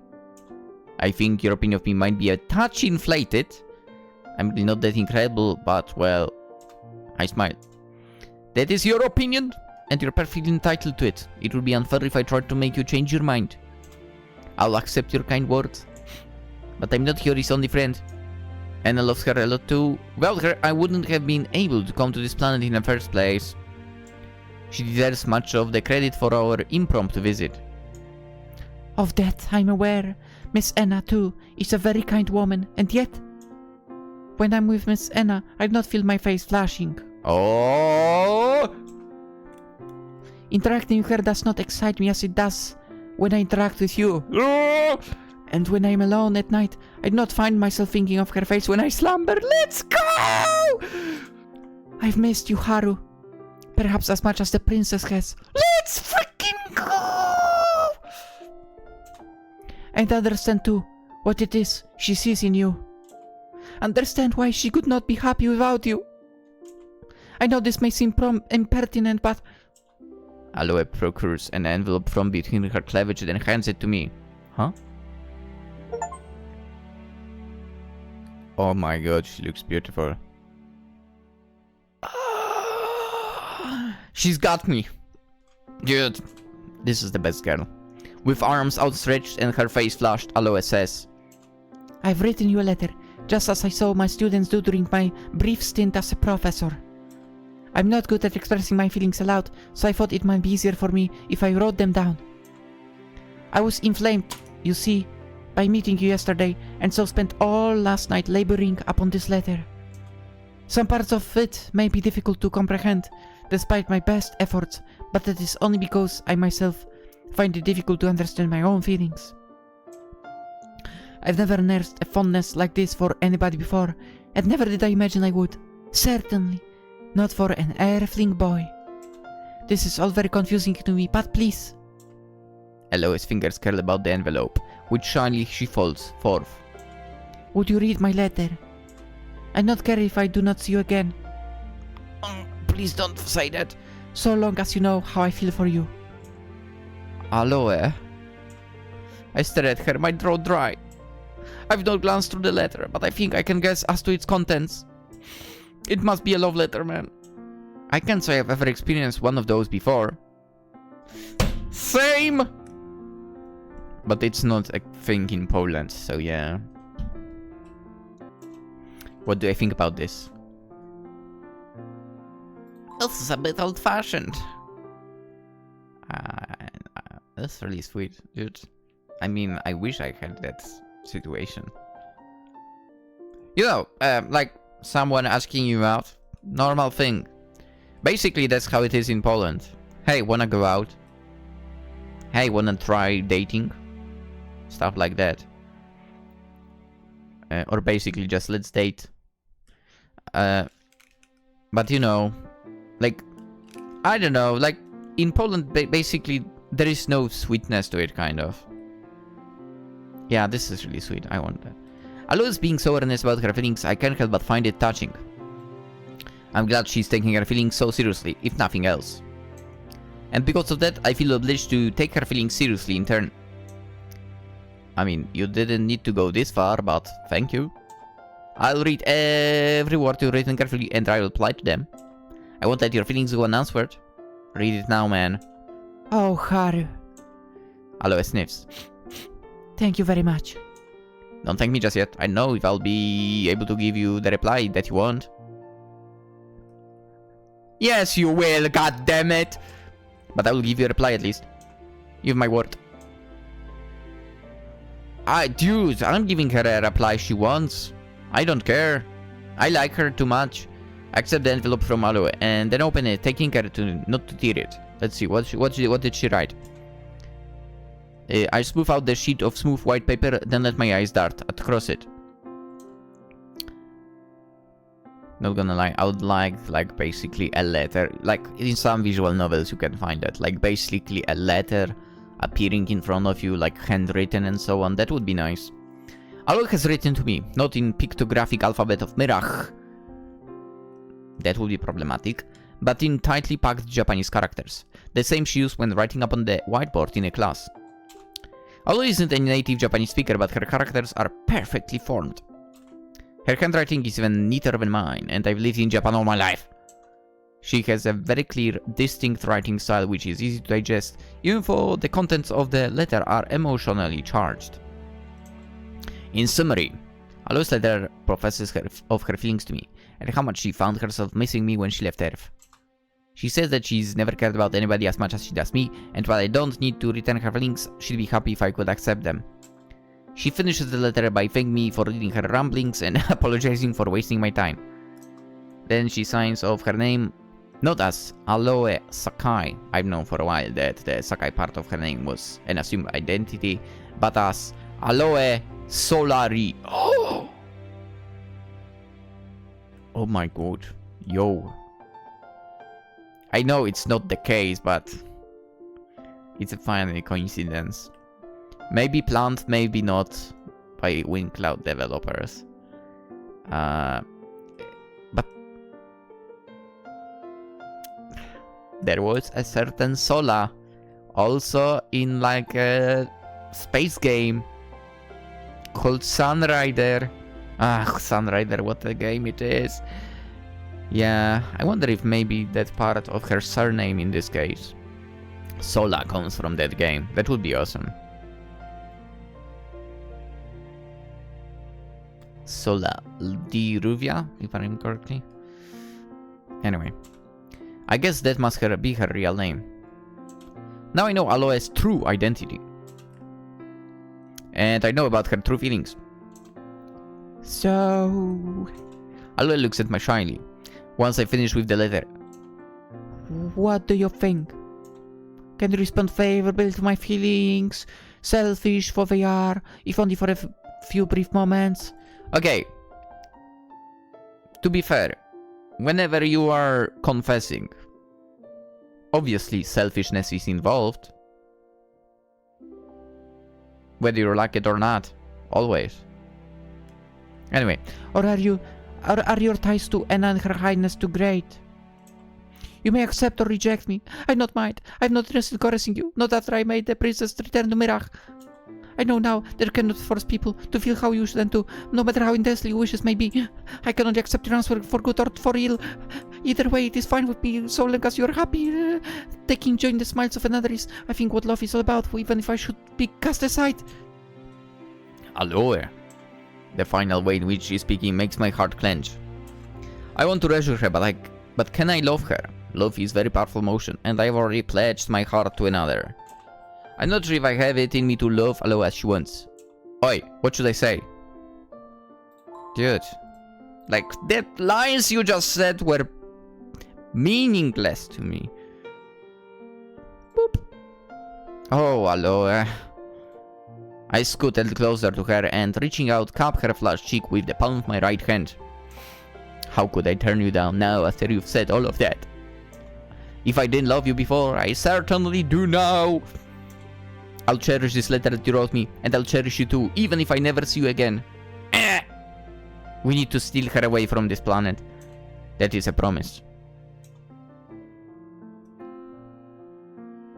I think your opinion of me might be a touch inflated. I'm really not that incredible, but well, I smile. That is your opinion, and you're perfectly entitled to it. It would be unfair if I tried to make you change your mind. I'll accept your kind words, but I'm not Hiyori's only friend. And I love her a lot too. Without her, I wouldn't have been able to come to this planet in the first place. She deserves much of the credit for our impromptu visit. Of that, I'm aware. Miss Anna, too, is a very kind woman, and yet, when I'm with Miss Anna, I do not feel my face flashing. Oh! Interacting with her does not excite me as it does when I interact with you. Oh! And when I'm alone at night, I do not find myself thinking of her face when I slumber. Let's go! I've missed you, Haru. Perhaps as much as the princess has. Let's freaking go! And understand too what it is she sees in you. Understand why she could not be happy without you. I know this may seem impertinent, but... Aloe procures an envelope from between her cleavage and hands it to me. Huh? Oh my god, she looks beautiful. She's got me. Dude, this is the best girl. With arms outstretched and her face flushed, Aloe says, I've written you a letter, just as I saw my students do during my brief stint as a professor. I'm not good at expressing my feelings aloud, so I thought it might be easier for me if I wrote them down. I was inflamed, you see, by meeting you yesterday, and so spent all last night laboring upon this letter. Some parts of it may be difficult to comprehend, despite my best efforts, but that is only because I myself find it difficult to understand my own feelings. I've never nursed a fondness like this for anybody before, and never did I imagine I would. Certainly not for an earthling boy. This is all very confusing to me, but please. Aloe's fingers curl about the envelope, which shyly she folds forth. Would you read my letter? I not care if I do not see you again. Please don't say that. So long as you know how I feel for you. Aloe. I stare at her, my throat dry. I've not glanced through the letter, but I think I can guess as to its contents. It must be a love letter, man. I can't say I've ever experienced one of those before. Same! But it's not a thing in Poland, so yeah. What do I think about this? This is a bit old-fashioned. That's really sweet, dude. I mean, I wish I had that situation. You know, like someone asking you out. Normal thing. Basically, that's how it is in Poland. Hey, wanna go out? Hey, wanna try dating? Stuff like that. Or basically just let's date. But you know, like, I don't know, like in Poland basically there is no sweetness to it, kind of. Yeah, this is really sweet, I want that. Aloe's being so earnest about her feelings, I can't help but find it touching. I'm glad she's taking her feelings so seriously, if nothing else. And because of that, I feel obliged to take her feelings seriously in turn. I mean, you didn't need to go this far, but thank you. I'll read every word you've written carefully and I'll reply to them. I won't let your feelings go unanswered. Read it now, man. Oh, Haru. Aloe sniffs. Thank you very much. Don't thank me just yet. I know if I'll be able to give you the reply that you want. Yes, you will, goddammit! But I will give you a reply at least. You have my word. Dude, I'm giving her a reply she wants. I don't care. I like her too much. Accept the envelope from Aloe and then open it, taking care to not to tear it. Let's see, what did she write? I smooth out the sheet of smooth white paper, then let my eyes dart across it. Not gonna lie, I would like basically a letter. Like in some visual novels you can find that. Like basically a letter appearing in front of you, like handwritten and so on. That would be nice. Aloe has written to me, not in pictographic alphabet of Mirach. That would be problematic, but in tightly packed Japanese characters. The same she used when writing up on the whiteboard in a class. Aloe isn't a native Japanese speaker, but her characters are perfectly formed. Her handwriting is even neater than mine, and I've lived in Japan all my life. She has a very clear, distinct writing style which is easy to digest, even though the contents of the letter are emotionally charged. In summary, Aloe's letter professes of her feelings to me, and how much she found herself missing me when she left Earth. She says that she's never cared about anybody as much as she does me, and while I don't need to return her feelings, she'd be happy if I could accept them. She finishes the letter by thanking me for reading her ramblings and apologizing for wasting my time. Then she signs off her name, not as Aloe Sakai. I've known for a while that the Sakai part of her name was an assumed identity, but as Aloe Solari. Oh! Oh my god. Yo. I know it's not the case, but it's a funny coincidence. Maybe planned, maybe not, by Wingcloud developers. But there was a certain Sola also in like a space game called Sunrider. Ah, Sunrider, what a game it is. Yeah, I wonder if maybe that part of her surname in this case, Sola, comes from that game. That would be awesome. Sola di Ruvia, if I remember correctly. Anyway, I guess that must be her real name. Now I know Aloe's true identity. And I know about her true feelings. So... Aloe looks at me shyly, once I finish with the letter. What do you think? Can you respond favorably to my feelings? Selfish for they are, if only for a few brief moments. Okay. To be fair, whenever you are confessing, obviously selfishness is involved. Whether you like it or not. Always. Anyway. Or are your ties to Anna and Her Highness too great? You may accept or reject me. I not mind. I've not interested in caressing you. Not after I made the princess return to Mirach. I know now that you cannot force people to feel how you should and to, no matter how intensely your wishes may be. I cannot accept your answer for good or for ill. Either way, it is fine with me, so long as you are happy. Taking joy in the smiles of another is, I think, what love is all about, even if I should be cast aside. Aloe. The final way in which she's speaking makes my heart clench. I want to reassure her, but can I love her? Love is very powerful emotion, and I've already pledged my heart to another. I'm not sure if I have it in me to love Aloe as she wants. Oi, what should I say? Dude. Like, the lines you just said were meaningless to me. Boop. Oh, Aloe. I scooted closer to her and, reaching out, cupped her flushed cheek with the palm of my right hand. How could I turn you down now after you've said all of that? If I didn't love you before, I certainly do now. I'll cherish this letter that you wrote me, and I'll cherish you too, even if I never see you again. We need to steal her away from this planet. That is a promise.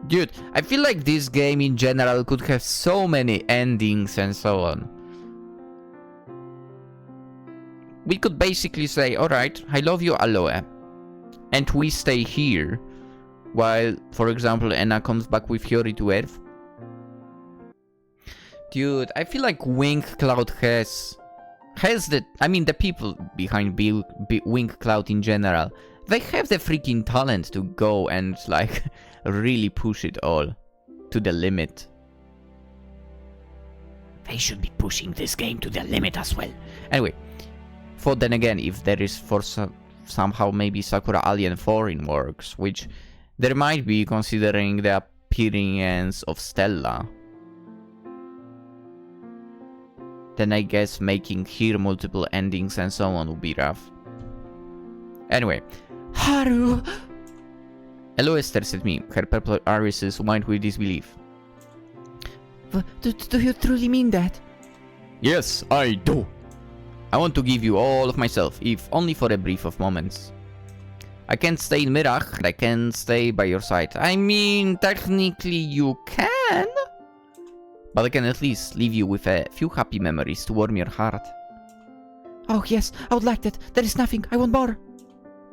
Dude, I feel like this game in general could have so many endings and so on. We could basically say, alright, I love you, Aloe. And we stay here. While, for example, Anna comes back with Hiyori to Earth. Dude, I feel like Wingcloud has the... I mean, the people behind Wingcloud in general, they have the freaking talent to go and, like, really push it all to the limit. They should be pushing this game to the limit as well. Anyway, for then again, if there is for somehow maybe Sakura Alien 4 in works, which there might be considering the appearance of Stella, then I guess making here multiple endings and so on would be rough. Anyway, Haru! Aloe stares at me, her purple irises wide with disbelief. Do you truly mean that? Yes, I do. I want to give you all of myself, if only for a brief of moments. I can't stay in Mirach, and I can't stay by your side. I mean, technically you can, but I can at least leave you with a few happy memories to warm your heart. Oh yes, I would like that. There is nothing. I want more.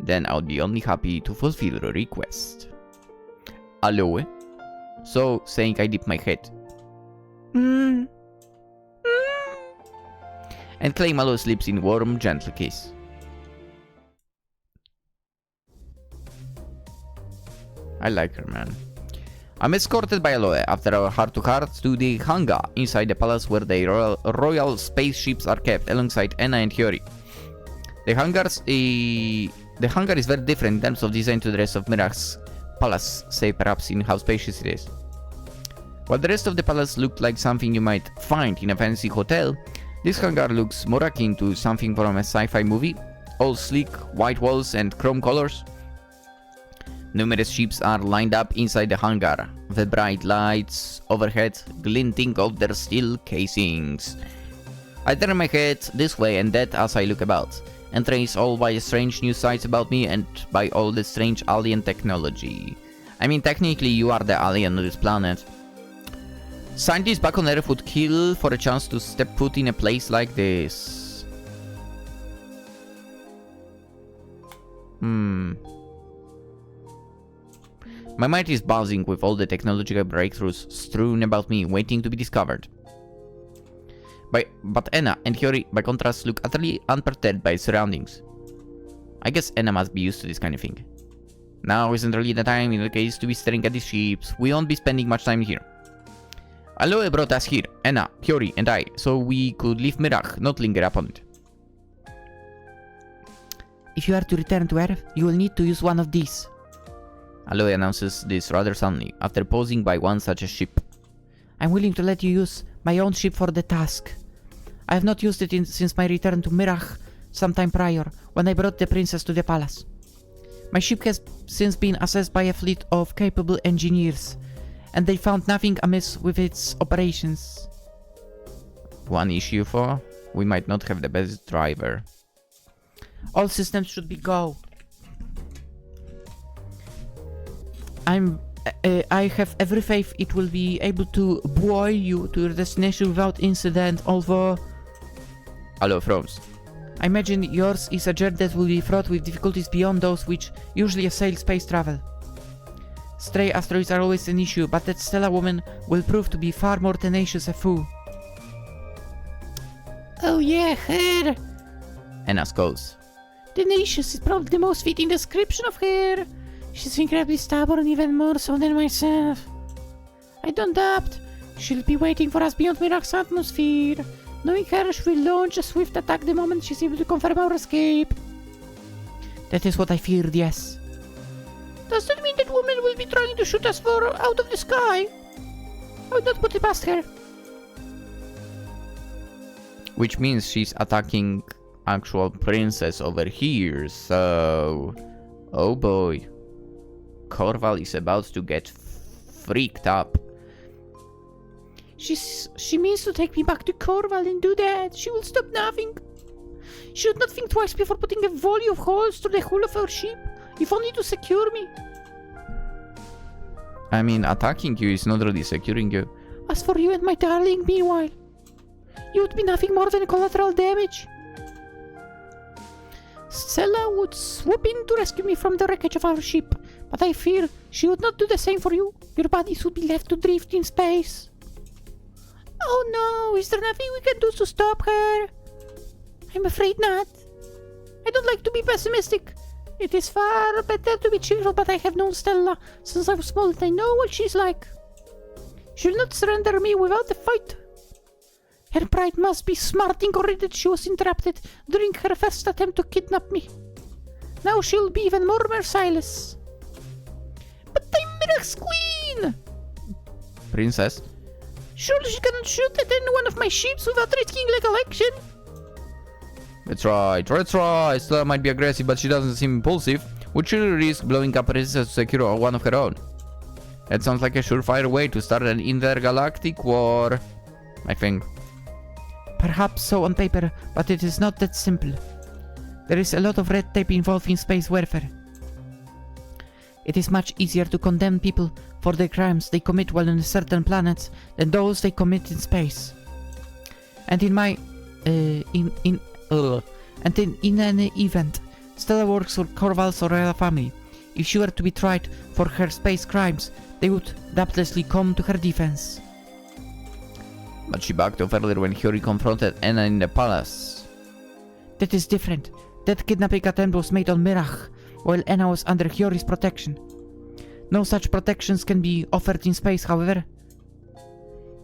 Then I'll be only happy to fulfill your request. Aloe? So, saying I dip my head. And claim Aloe sleeps in warm, gentle kiss. I like her, man. I'm escorted by Aloe after our heart-to-heart to the hangar inside the palace where the royal spaceships are kept alongside Anna and Hiyori. The hangar is very different in terms of design to the rest of Mirach's palace, say perhaps in how spacious it is. While the rest of the palace looked like something you might find in a fancy hotel, this hangar looks more akin to something from a sci-fi movie, all sleek, white walls and chrome colors. Numerous ships are lined up inside the hangar, the bright lights overhead glinting off their steel casings. I turn my head this way and that as I look about, entranced all by the strange new sights about me and by all the strange alien technology. I mean, technically you are the alien of this planet. Scientists back on Earth would kill for a chance to step foot in a place like this. My mind is buzzing with all the technological breakthroughs strewn about me, waiting to be discovered. But Anna and Hiyori, by contrast, look utterly unperturbed by surroundings. I guess Anna must be used to this kind of thing. Now isn't really the time in the case to be staring at these ships. We won't be spending much time here. Aloe brought us here, Anna, Hiyori, and I, so we could leave Mirach, not linger upon it. If you are to return to Earth, you will need to use one of these. Aloe announces this rather suddenly, after pausing by one such a ship. I'm willing to let you use my own ship for the task. I have not used it since my return to Mirach sometime prior, when I brought the princess to the palace. My ship has since been assessed by a fleet of capable engineers, and they found nothing amiss with its operations. One issue for? We might not have the best driver. All systems should be go. I have every faith it will be able to buoy you to your destination without incident, although... Aloe froze. I imagine yours is a journey that will be fraught with difficulties beyond those which usually assail space travel. Stray asteroids are always an issue, but that stellar woman will prove to be far more tenacious a foe. Oh yeah, her! Anna scolds. Tenacious is probably the most fitting description of her. She's incredibly stubborn, even more so than myself. I don't doubt she'll be waiting for us beyond Mirach's atmosphere. Knowing her, she will launch a swift attack the moment she's able to confirm our escape. That is what I feared, yes. Does that mean that woman will be trying to shoot us out of the sky? I would not put it past her. Which means she's attacking actual princess over here, so... Oh boy. Corval is about to get freaked up. She means to take me back to Corval and do that. She will stop nothing. She should not think twice before putting a volley of holes through the hull of our ship, if only to secure me. I mean, attacking you is not really securing you. As for you and my darling, meanwhile, you would be nothing more than collateral damage. Stella would swoop in to rescue me from the wreckage of our ship, but I fear she would not do the same for you. Your bodies would be left to drift in space. Oh no, is there nothing we can do to stop her? I'm afraid not. I don't like to be pessimistic. It is far better to be cheerful, but I have known Stella since I was small and I know what she's like. She'll not surrender me without a fight. Her pride must be smarting already that she was interrupted during her first attempt to kidnap me. Now she'll be even more merciless. But I'm Mirach's queen! Princess? Surely she cannot shoot at any one of my ships without risking legal action. That's right. Stella might be aggressive, but she doesn't seem impulsive. Would she risk blowing up a princess to secure one of her own? That sounds like a surefire way to start an intergalactic war, I think. Perhaps so on paper, but it is not that simple. There is a lot of red tape involved in space warfare. It is much easier to condemn people for the crimes they commit while on certain planets than those they commit in space. And in my in an event, Stella works for Corval's royal family. If she were to be tried for her space crimes, they would doubtlessly come to her defense. But she backed off earlier when Hiyori confronted Anna in the palace. That is different. That kidnapping attempt was made on Mirach, while Anna was under Hiyori's protection. No such protections can be offered in space, however.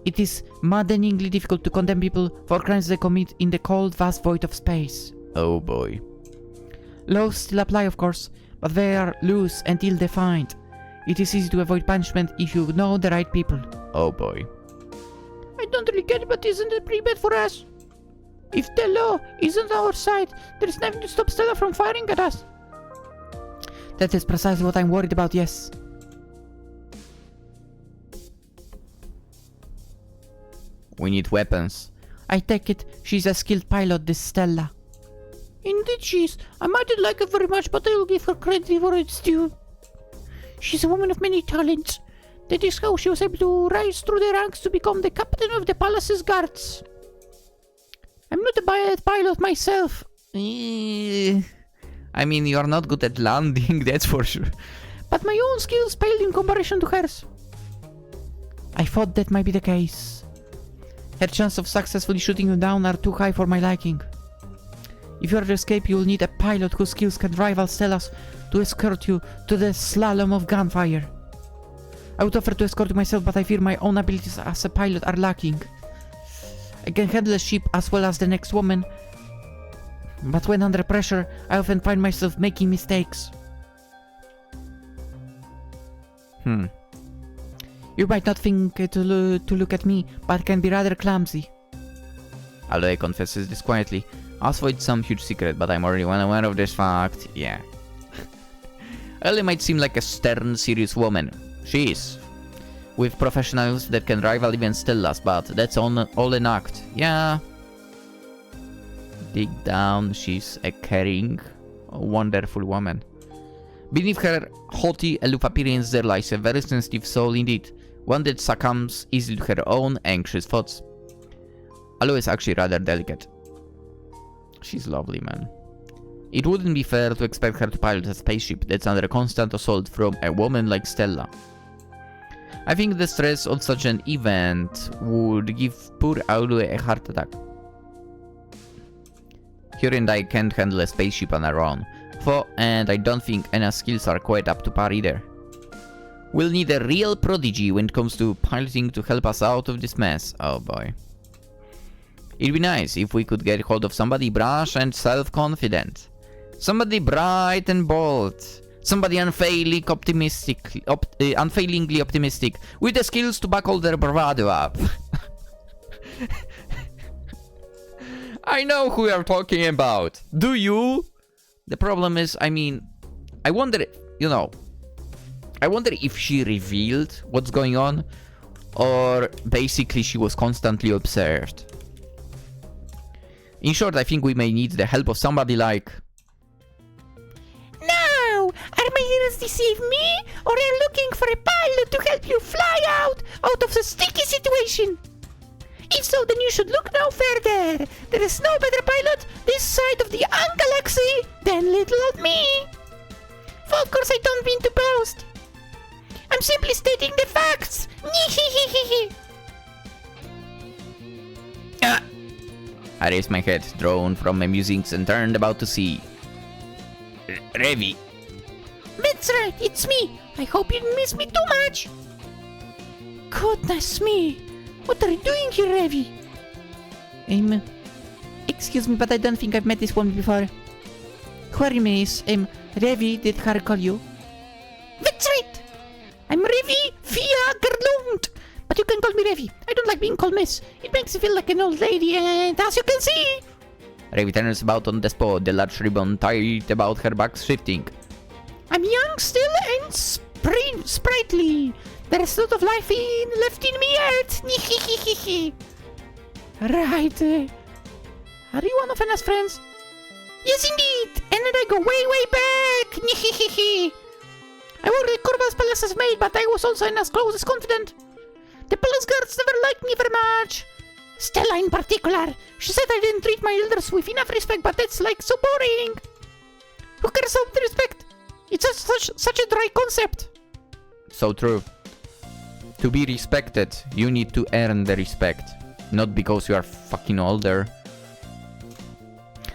It is maddeningly difficult to condemn people for crimes they commit in the cold, vast void of space. Oh boy. Laws still apply, of course, but they are loose and ill-defined. It is easy to avoid punishment if you know the right people. Oh boy. I don't really get it, but isn't it pretty bad for us? If the law isn't on our side, there's nothing to stop Stella from firing at us. That is precisely what I'm worried about, yes. We need weapons. I take it she's a skilled pilot, this Stella. Indeed she is. I might not like her very much, but I will give her credit for its due. She's a woman of many talents. That is how she was able to rise through the ranks to become the captain of the palace's guards. I'm not a bad pilot myself. I mean, you're not good at landing, that's for sure. But my own skills paled in comparison to hers. I thought that might be the case. Her chance of successfully shooting you down are too high for my liking. If you are to escape, you will need a pilot whose skills can rival Stella's to escort you to the slalom of gunfire. I would offer to escort you myself, but I fear my own abilities as a pilot are lacking. I can handle a ship as well as the next woman, but when under pressure, I often find myself making mistakes. You might not think to look at me, but can be rather clumsy. Aloe confesses this quietly. As for it's some huge secret, but I'm already well aware of this fact. Yeah. Aloe might seem like a stern, serious woman. She is. With professionals that can rival even Stella's, but that's all an act. Yeah. Deep down, she's a caring, wonderful woman. Beneath her haughty, aloof appearance there lies a very sensitive soul indeed. One that succumbs easily to her own anxious thoughts. Aloe is actually rather delicate. She's lovely, man. It wouldn't be fair to expect her to pilot a spaceship that's under constant assault from a woman like Stella. I think the stress of such an event would give poor Aloe a heart attack. Hiyori and I can't handle a spaceship on our own, and I don't think Anna's skills are quite up to par either. We'll need a real prodigy when it comes to piloting to help us out of this mess. Oh boy. It'd be nice if we could get hold of somebody brash and self-confident. Somebody bright and bold. Somebody unfailingly optimistic, with the skills to back all their bravado up. I know who you're talking about. Do you? The problem is, I mean, I wonder if she revealed what's going on, or basically she was constantly observed. In short, I think we may need the help of somebody like... Now, are my ears deceive me, or are you looking for a pilot to help you fly out of the sticky situation? If so, then you should look no further. There is no better pilot this side of the galaxy than little old me. For of course I don't mean to boast. I'm simply stating the facts. I raised my head, drawn from my musings, and turned about to see... Revi. That's right, it's me. I hope you didn't miss me too much. Goodness me. What are you doing here, Revi? Excuse me, but I don't think I've met this woman before. Who are you, miss? Revi, did Haru call you? That's right. I'm Revi Fia Gerlund. But you can call me Revi. I don't like being called miss. It makes me feel like an old lady, and as you can see... Revi turns about on the spot, the large ribbon tied about her back shifting. I'm young still and sprightly. There's a lot of life left in me yet. Right. Are you one of Anna's friends? Yes, indeed. And then I go way back. I worked at Corval's Palace as maid, but I was also Anna's closest confidant. The palace guards never liked me very much. Stella in particular. She said I didn't treat my elders with enough respect, but that's like so boring. Who cares about respect? It's such a dry concept. So true. To be respected, you need to earn the respect. Not because you are fucking older.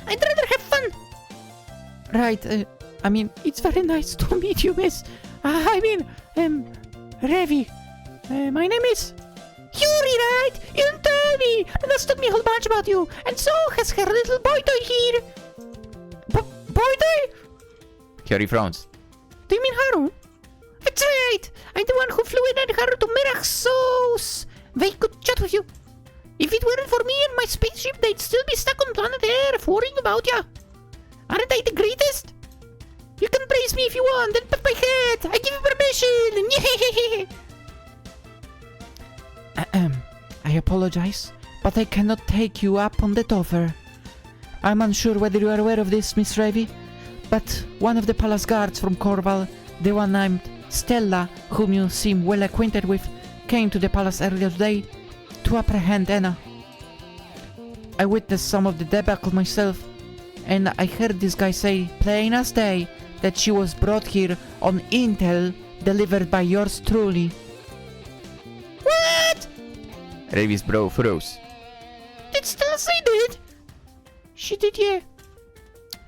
I'd rather have fun. Right, I mean, it's very nice to meet you, miss. Revi. My name is... Hiyori, right? You didn't tell me. That's told me a whole bunch about you. And so has her little boy toy here. Boy toy? Hiyori frowns. Do you mean Haru? That's right. I'm the one who flew in and Haru to Mirach, so they could chat with you. If it weren't for me and my spaceship, they'd still be stuck on planet Earth worrying about ya. Aren't I the greatest? You can praise me if you want, then pat my head. I give you permission. I apologize, but I cannot take you up on that offer. I'm unsure whether you are aware of this, Miss Revi, but one of the palace guards from Corval, the one named Stella, whom you seem well acquainted with, came to the palace earlier today to apprehend Anna. I witnessed some of the debacle myself, and I heard this guy say, plain as day, that she was brought here on intel delivered by yours truly. What? Revi's brow froze. Did Stella say that? She did, yeah.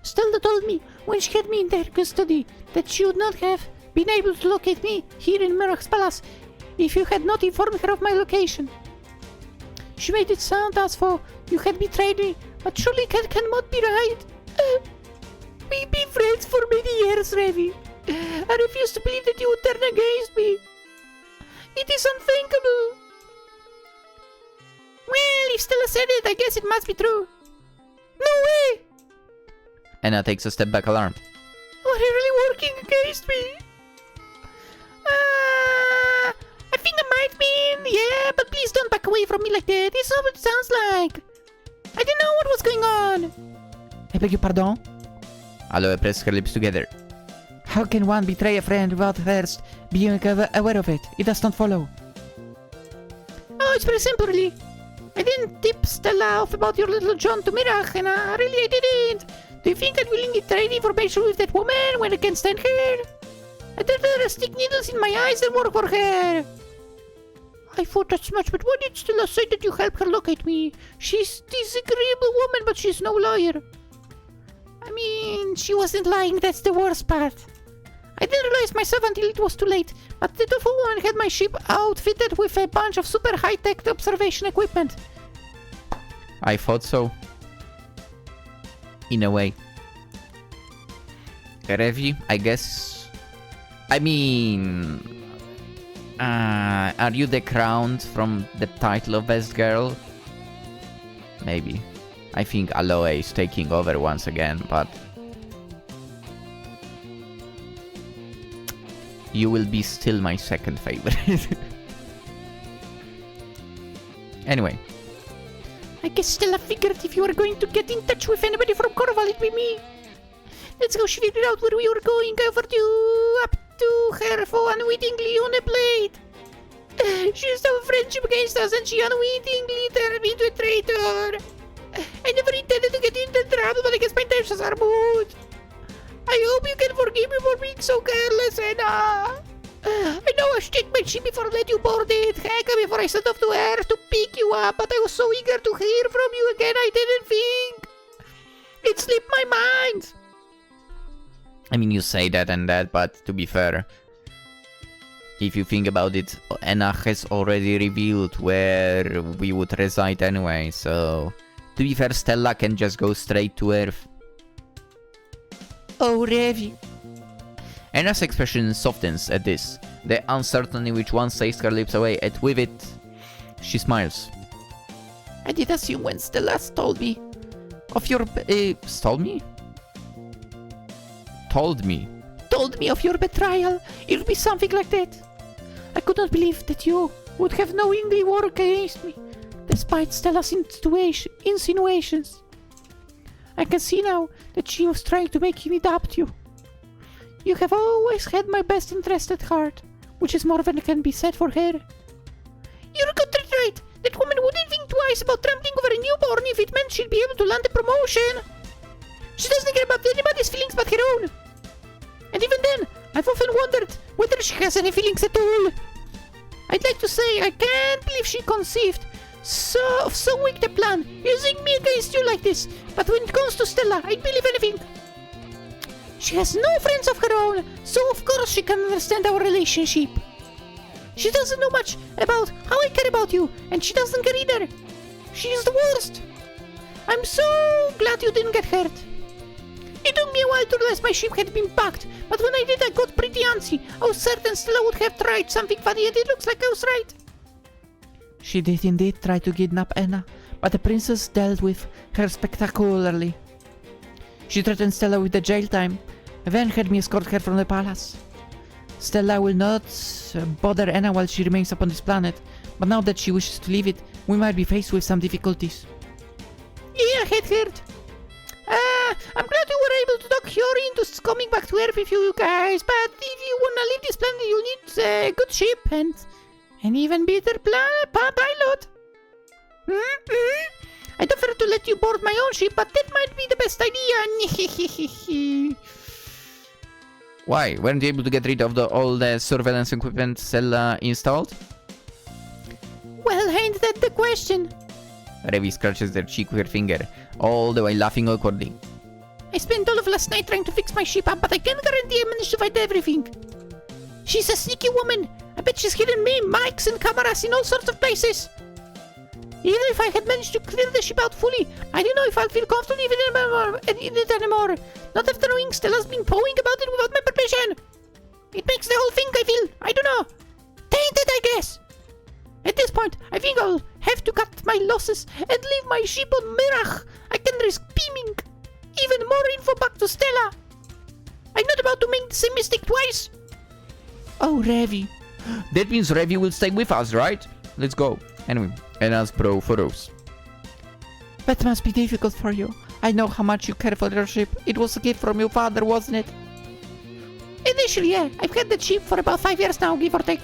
Stella told me when she had me in their custody that she would not have been able to locate me here in Mirach's palace if you had not informed her of my location. She made it sound as though you had betrayed me, but surely that cannot be right. We've been friends for many years, Revi. I refuse to believe that you would turn against me. It is unthinkable. Well, if Stella said it, I guess it must be true. No way! Anna takes a step back, alarmed. Are you really working against me? I think I might be in, yeah, but please don't back away from me like that. It's not what it sounds like. I didn't know what was going on. I beg your pardon? Aloe pressed her lips together. How can one betray a friend without first being aware of it? It does not follow. Oh, it's very simple, really. I didn't tip Stella off about your little John to Mirach, and really I didn't. Do you think I'd willingly trade information with that woman when I can stand her? I'd rather stick needles in my eyes than work for her. I thought as much, but why did Stella say that you help her locate me? She's a disagreeable woman, but she's no liar. I mean, she wasn't lying, that's the worst part. I didn't realize myself until it was too late, but the tofu woman had my ship outfitted with a bunch of super high-tech observation equipment. I thought so. In a way. Revi, I guess... I mean... are you the crowned from the title of best girl? Maybe. I think Aloe is taking over once again, but... You will be still my second favorite. Anyway. I guess Stella figured if you were going to get in touch with anybody from Corval, it'd be me. That's how she figured out where we were going. I offered you up to her for unwittingly on a plate. She used our friendship against us and she unwittingly turned me into a traitor. I never intended to get into trouble, but I guess my intentions are good. I hope you can forgive me for being so careless, Anna. I know I should check my ship before I let you board it. Heck, before I set off to Earth to pick you up, but I was so eager to hear from you again, I didn't think. It slipped my mind. I mean, you say that and that, but to be fair, if you think about it, Anna has already revealed where we would reside anyway, so... To be fair, Stella can just go straight to Earth. Oh, Revi. Anna's expression softens at this, the uncertainty which once chased her lips away, and with it, she smiles. I did assume when Stella told me of your... Stole me? Told me? Told me of your betrayal, it would be something like that. I could not believe that you would have knowingly worked against me, despite Stella's insinuations. I can see now that she was trying to make me doubt you. You have always had my best interest at heart, which is more than can be said for her. You're got it right. That woman wouldn't think twice about trampling over a newborn if it meant she'd be able to land a promotion. She doesn't care about anybody's feelings but her own. And even then, I've often wondered whether she has any feelings at all. I'd like to say I can't believe she conceived so wicked a plan, using me against you like this. But when it comes to Stella, I'd believe anything. She has no friends of her own, so of course she can understand our relationship. She doesn't know much about how I care about you, and she doesn't care either. She is the worst. I'm so glad you didn't get hurt. It took me a while to realize my ship had been packed, but when I did I got pretty antsy. I was certain Stella would have tried something funny, and it looks like I was right. She did indeed try to kidnap Anna, but the princess dealt with her spectacularly. She threatened Stella with the jail time, then had me escort her from the palace. Stella will not bother Anna while she remains upon this planet, but now that she wishes to leave it, we might be faced with some difficulties. Yeah, head hurt. I'm glad you were able to talk Hiyori into coming back to Earth with you guys, but if you wanna leave this planet, you'll need a good ship and an even better pilot. I'd offer to let you board my own ship, but that might be the best idea. Why? Weren't you able to get rid of all the surveillance equipment Stella installed? Well, ain't that the question? Revi scratches her cheek with her finger, all the way laughing awkwardly. I spent all of last night trying to fix my ship up, but I can't guarantee I managed to find everything. She's a sneaky woman. I bet she's hidden me, mics and cameras in all sorts of places. Even if I had managed to clear the ship out fully, I don't know if I'll feel comfortable in it anymore. Not after knowing Stella's been pawing about it without my permission. It makes the whole thing, I feel, I don't know, tainted, I guess. At this point, I think I'll have to cut my losses and leave my ship on Mirach. I can risk beaming even more info back to Stella. I'm not about to make the same mistake twice. Oh, Revi. That means Revi will stay with us, right? Let's go. Anyway, Anna's pro photos. That must be difficult for you. I know how much you care for your ship. It was a gift from your father, wasn't it? Initially, yeah. I've had that ship for about 5 years now, give or take.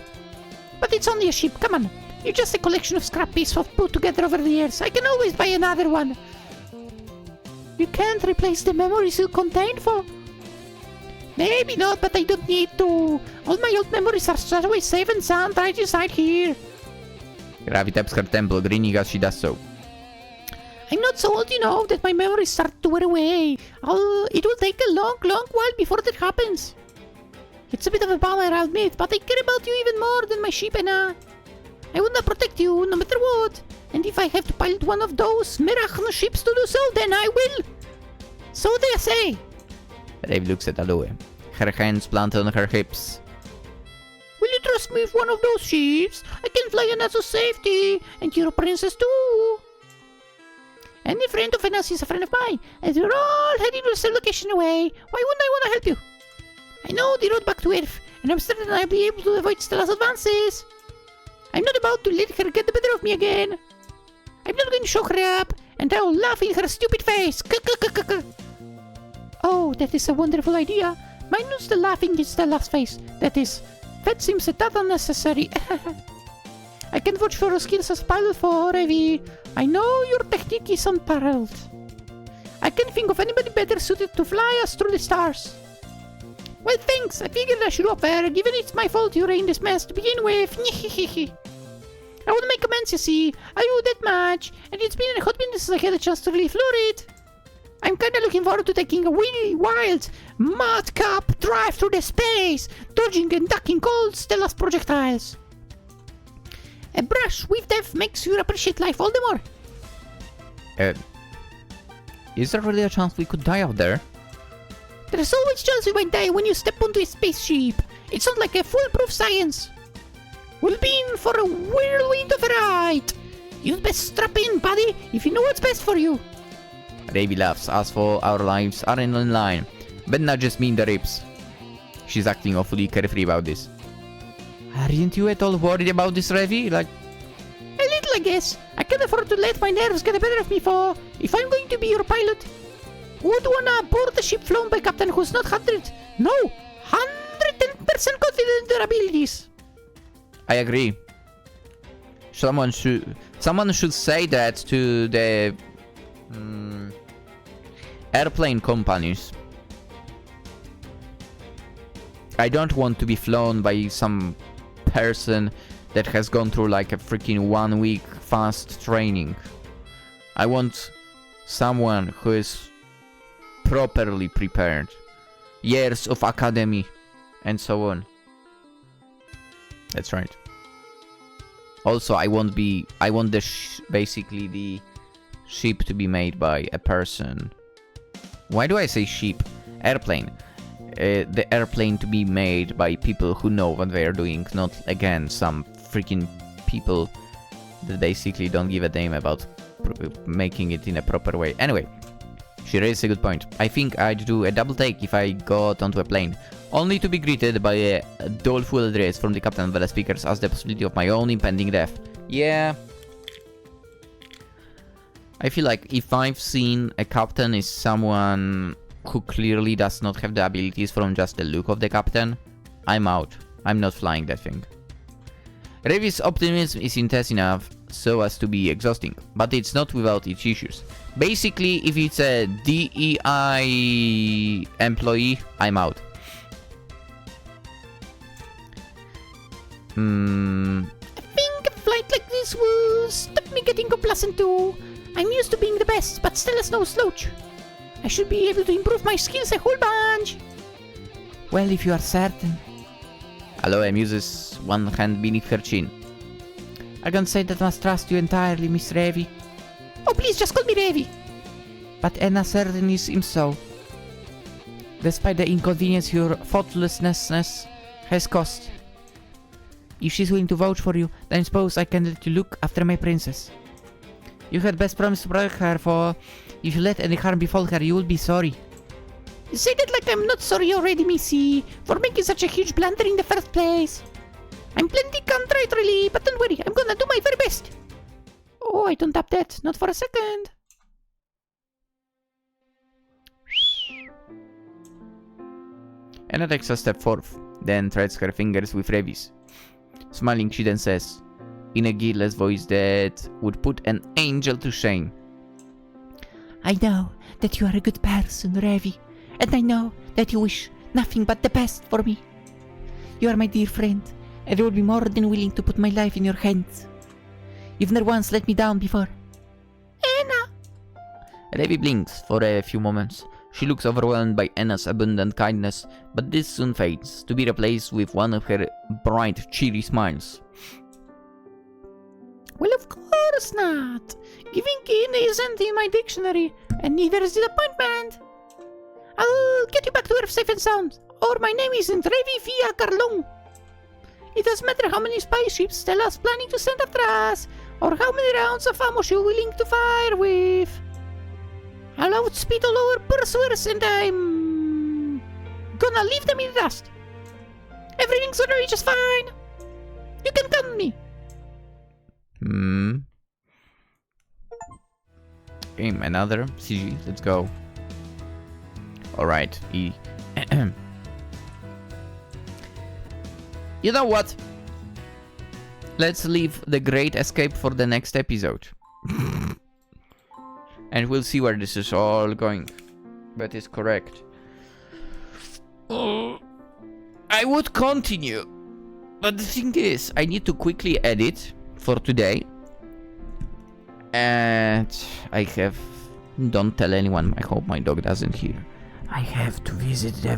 But it's only a ship, come on. You're just a collection of scrap pieces put together over the years. I can always buy another one. You can't replace the memories you contain for. Maybe not, but I don't need to. All my old memories are always safe and sound right inside here. Ravi taps her temple, grinning as she does so. I'm not so old, you know, that my memories start to wear away. It will take a long while before that happens. It's a bit of a bummer, I'll admit, but I care about you even more than my ship, Anna. I will not protect you, no matter what. And if I have to pilot one of those Mirachno ships to do so, then I will. So they say. Ravi looks at Aloe, her hands planted on her hips. Will you trust me with one of those ships? I can fly Anna to safety, and you're a princess too. Any friend of Anna's is a friend of mine, and we're all heading to the same location away. Why wouldn't I want to help you? I know the road back to Earth, and I'm certain I'll be able to avoid Stella's advances. I'm not about to let her get the better of me again. I'm not going to shock her up, and I'll laugh in her stupid face. Oh, that is a wonderful idea. Minus the laughing in Stella's face. That seems a tad unnecessary. I can vouch for your skills as pilot for Revi. I know your technique is unparalleled. I can't think of anybody better suited to fly us through the stars. Well, thanks. I figured I should offer, given it's my fault you're in this mess to begin with. I want to make amends, you see. I owe that much, and it's been a hot minute since I had a chance to really floor it. I'm kinda looking forward to taking a really wild, madcap drive through the space, dodging and ducking all Stella's projectiles. A brush with death makes you appreciate life all the more. Is there really a chance we could die out there? There's always chance we might die when you step onto a spaceship. It's not like a foolproof science. We'll be in for a whirlwind of a ride. You'd best strap in, buddy, if you know what's best for you. Ravi laughs, as for our lives aren't in line, but not just me in the ribs. She's acting awfully carefree about this. Aren't you at all worried about this, Revi? Like, A little, I guess. I can't afford to let my nerves get the better of me for... If I'm going to be your pilot, would wanna board the ship flown by captain who's not 100... No! 110% confident in their abilities. I agree. Someone should say that to the airplane companies. I don't want to be flown by some person that has gone through like a freaking 1 week fast training. I want someone who is properly prepared. Years of academy and so on. That's right. Also, I want basically the ship to be made by a person. Why do I say ship? Airplane. The airplane to be made by people who know what they are doing, not again some freaking people that basically don't give a damn about making it in a proper way. Anyway, she raised a good point. I think I'd do a double take if I got onto a plane, only to be greeted by a doleful address from the captain via speakers as the possibility of my own impending death. Yeah. I feel like if I've seen a captain is someone who clearly does not have the abilities from just the look of the captain, I'm out. I'm not flying that thing. Revi's optimism is intense enough so as to be exhausting, but it's not without its issues. Basically, if it's a DEI employee, I'm out. I think a flight like this will stop me getting complacent too. I'm used to being the best, but still a no slouch. I should be able to improve my skills a whole bunch. well, if you are certain. Aloe muses one hand beneath her chin. I can't say that I must trust you entirely, Miss Revi, Oh, please just call me Revi. but Anna certainly seems so. Despite the inconvenience your thoughtlessness has caused. If she's willing to vouch for you, then I suppose I can let you look after my princess. You had best promise to protect her, for if you let any harm befall her, you will be sorry. You say that like I'm not sorry already, Missy, for making such a huge blunder in the first place. I'm plenty contrite, really, but don't worry, I'm gonna do my very best. Oh, I don't tap that, not for a second. Anna takes a step forward, then threads her fingers with Revi's. Smiling, she then says, in a guileless voice that would put an angel to shame. I know that you are a good person, Revi, and I know that you wish nothing but the best for me. You are my dear friend, and I will be more than willing to put my life in your hands. You've never once let me down before. Anna! Revi blinks for a few moments. She looks overwhelmed by Anna's abundant kindness, but this soon fades, to be replaced with one of her bright, cheery smiles. Well, of course not. Giving in isn't in my dictionary, and neither is disappointment. I'll get you back to Earth safe and sound, or my name isn't Revi Via Carlon. It doesn't matter how many spaceships Stella's planning to send after us, or how many rounds of ammo she's willing to fire with. I'll outspeed all our pursuers, and I'm gonna leave them in the dust. Everything's gonna be just fine. You can count on me. Okay, another CG. Let's go. Alright, E. You know what? Let's leave the great escape for the next episode. And we'll see where this is all going. That is correct. I would continue. But the thing is, I need to quickly edit for today. And I have... Don't tell anyone. I hope my dog doesn't hear. I have to visit the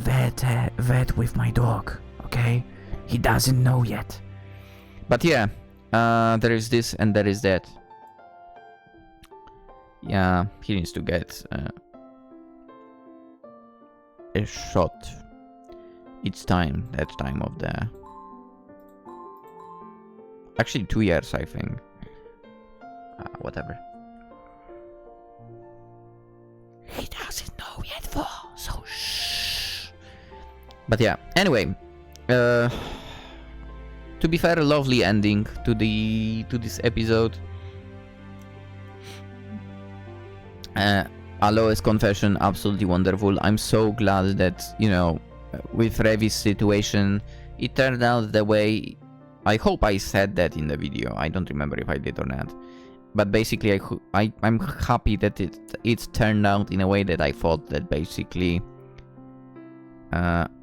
vet with my dog, okay? He doesn't know yet. But yeah, there is this and there is that. Yeah, he needs to get a shot. It's time, that time of the... Actually 2 years, I think. Whatever. He doesn't know yet, so shh. But yeah, anyway. to be fair, a lovely ending to this episode. Aloe's confession, absolutely wonderful. I'm so glad that, you know, with Revi's situation, it turned out the way... I hope I said that in the video. I don't remember if I did or not. But basically, I'm happy that it's turned out in a way that I thought, that basically...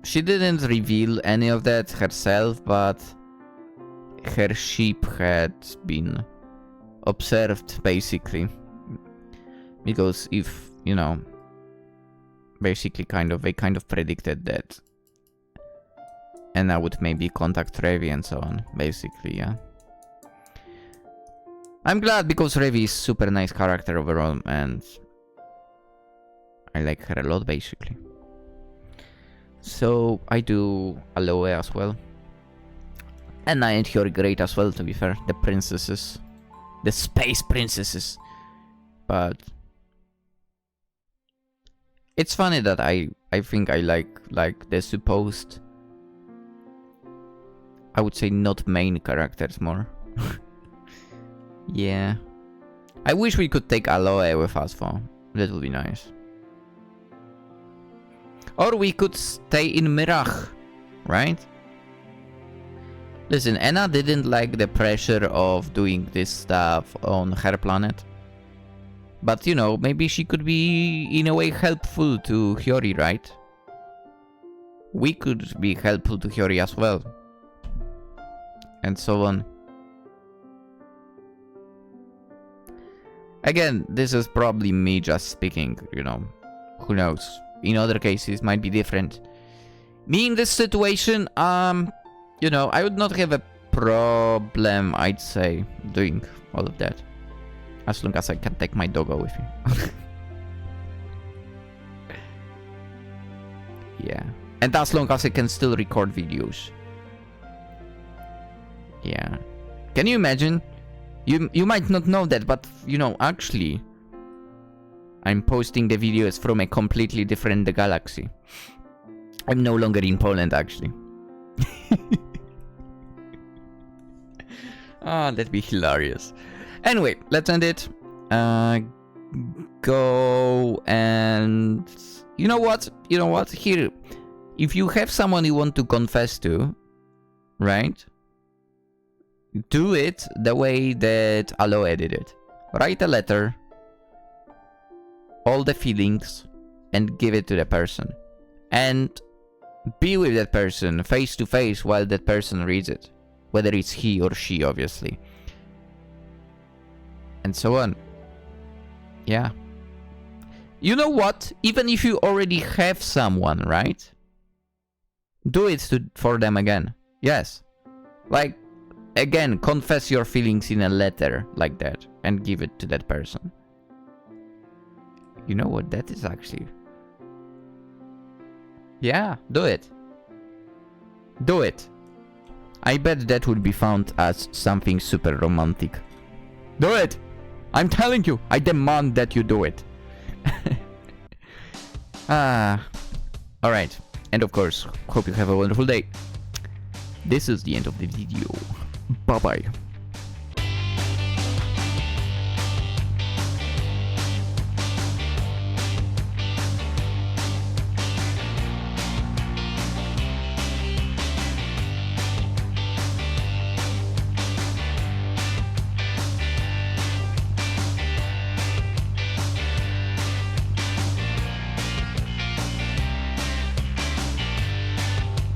she didn't reveal any of that herself, but her sheep had been observed, basically. Because if, you know, basically they kind of predicted that Anna would maybe contact Revi and so on, basically, yeah. I'm glad because Revi is super nice character overall, and I like her a lot, basically. So I do Aloe as well. And I and Hiyori great as well, to be fair. The princesses. The space princesses. But it's funny that I think I like the supposed, I would say, not main characters more. Yeah. I wish we could take Aloe with us though. That would be nice. Or we could stay in Mirach, right? Listen, Anna didn't like the pressure of doing this stuff on her planet. But, you know, maybe she could be, in a way, helpful to Hiyori, right? We could be helpful to Hiyori as well. And so on. Again, this is probably me just speaking, you know. Who knows? In other cases, might be different. Me in this situation, you know, I would not have a problem, I'd say, doing all of that. As long as I can take my doggo with me. Yeah. And as long as I can still record videos. Yeah. Can you imagine? You might not know that, but, you know, actually, I'm posting the videos from a completely different galaxy. I'm no longer in Poland, actually. Ah, that'd be hilarious. Anyway, let's end it. Go and... You know what? You know what? Here, if you have someone you want to confess to, right? Do it the way that Aloe did it. Write a letter, all the feelings, and give it to the person. And be with that person face to face while that person reads it. Whether it's he or she, obviously. And so on. Yeah. You know what? Even if you already have someone, right? Do it for them again. Yes. Like, again, confess your feelings in a letter like that. And give it to that person. You know what? That is actually... Yeah, do it. Do it. I bet that would be found as something super romantic. Do it! I'm telling you, I demand that you do it. Alright. And of course, hope you have a wonderful day. This is the end of the video. Bye-bye.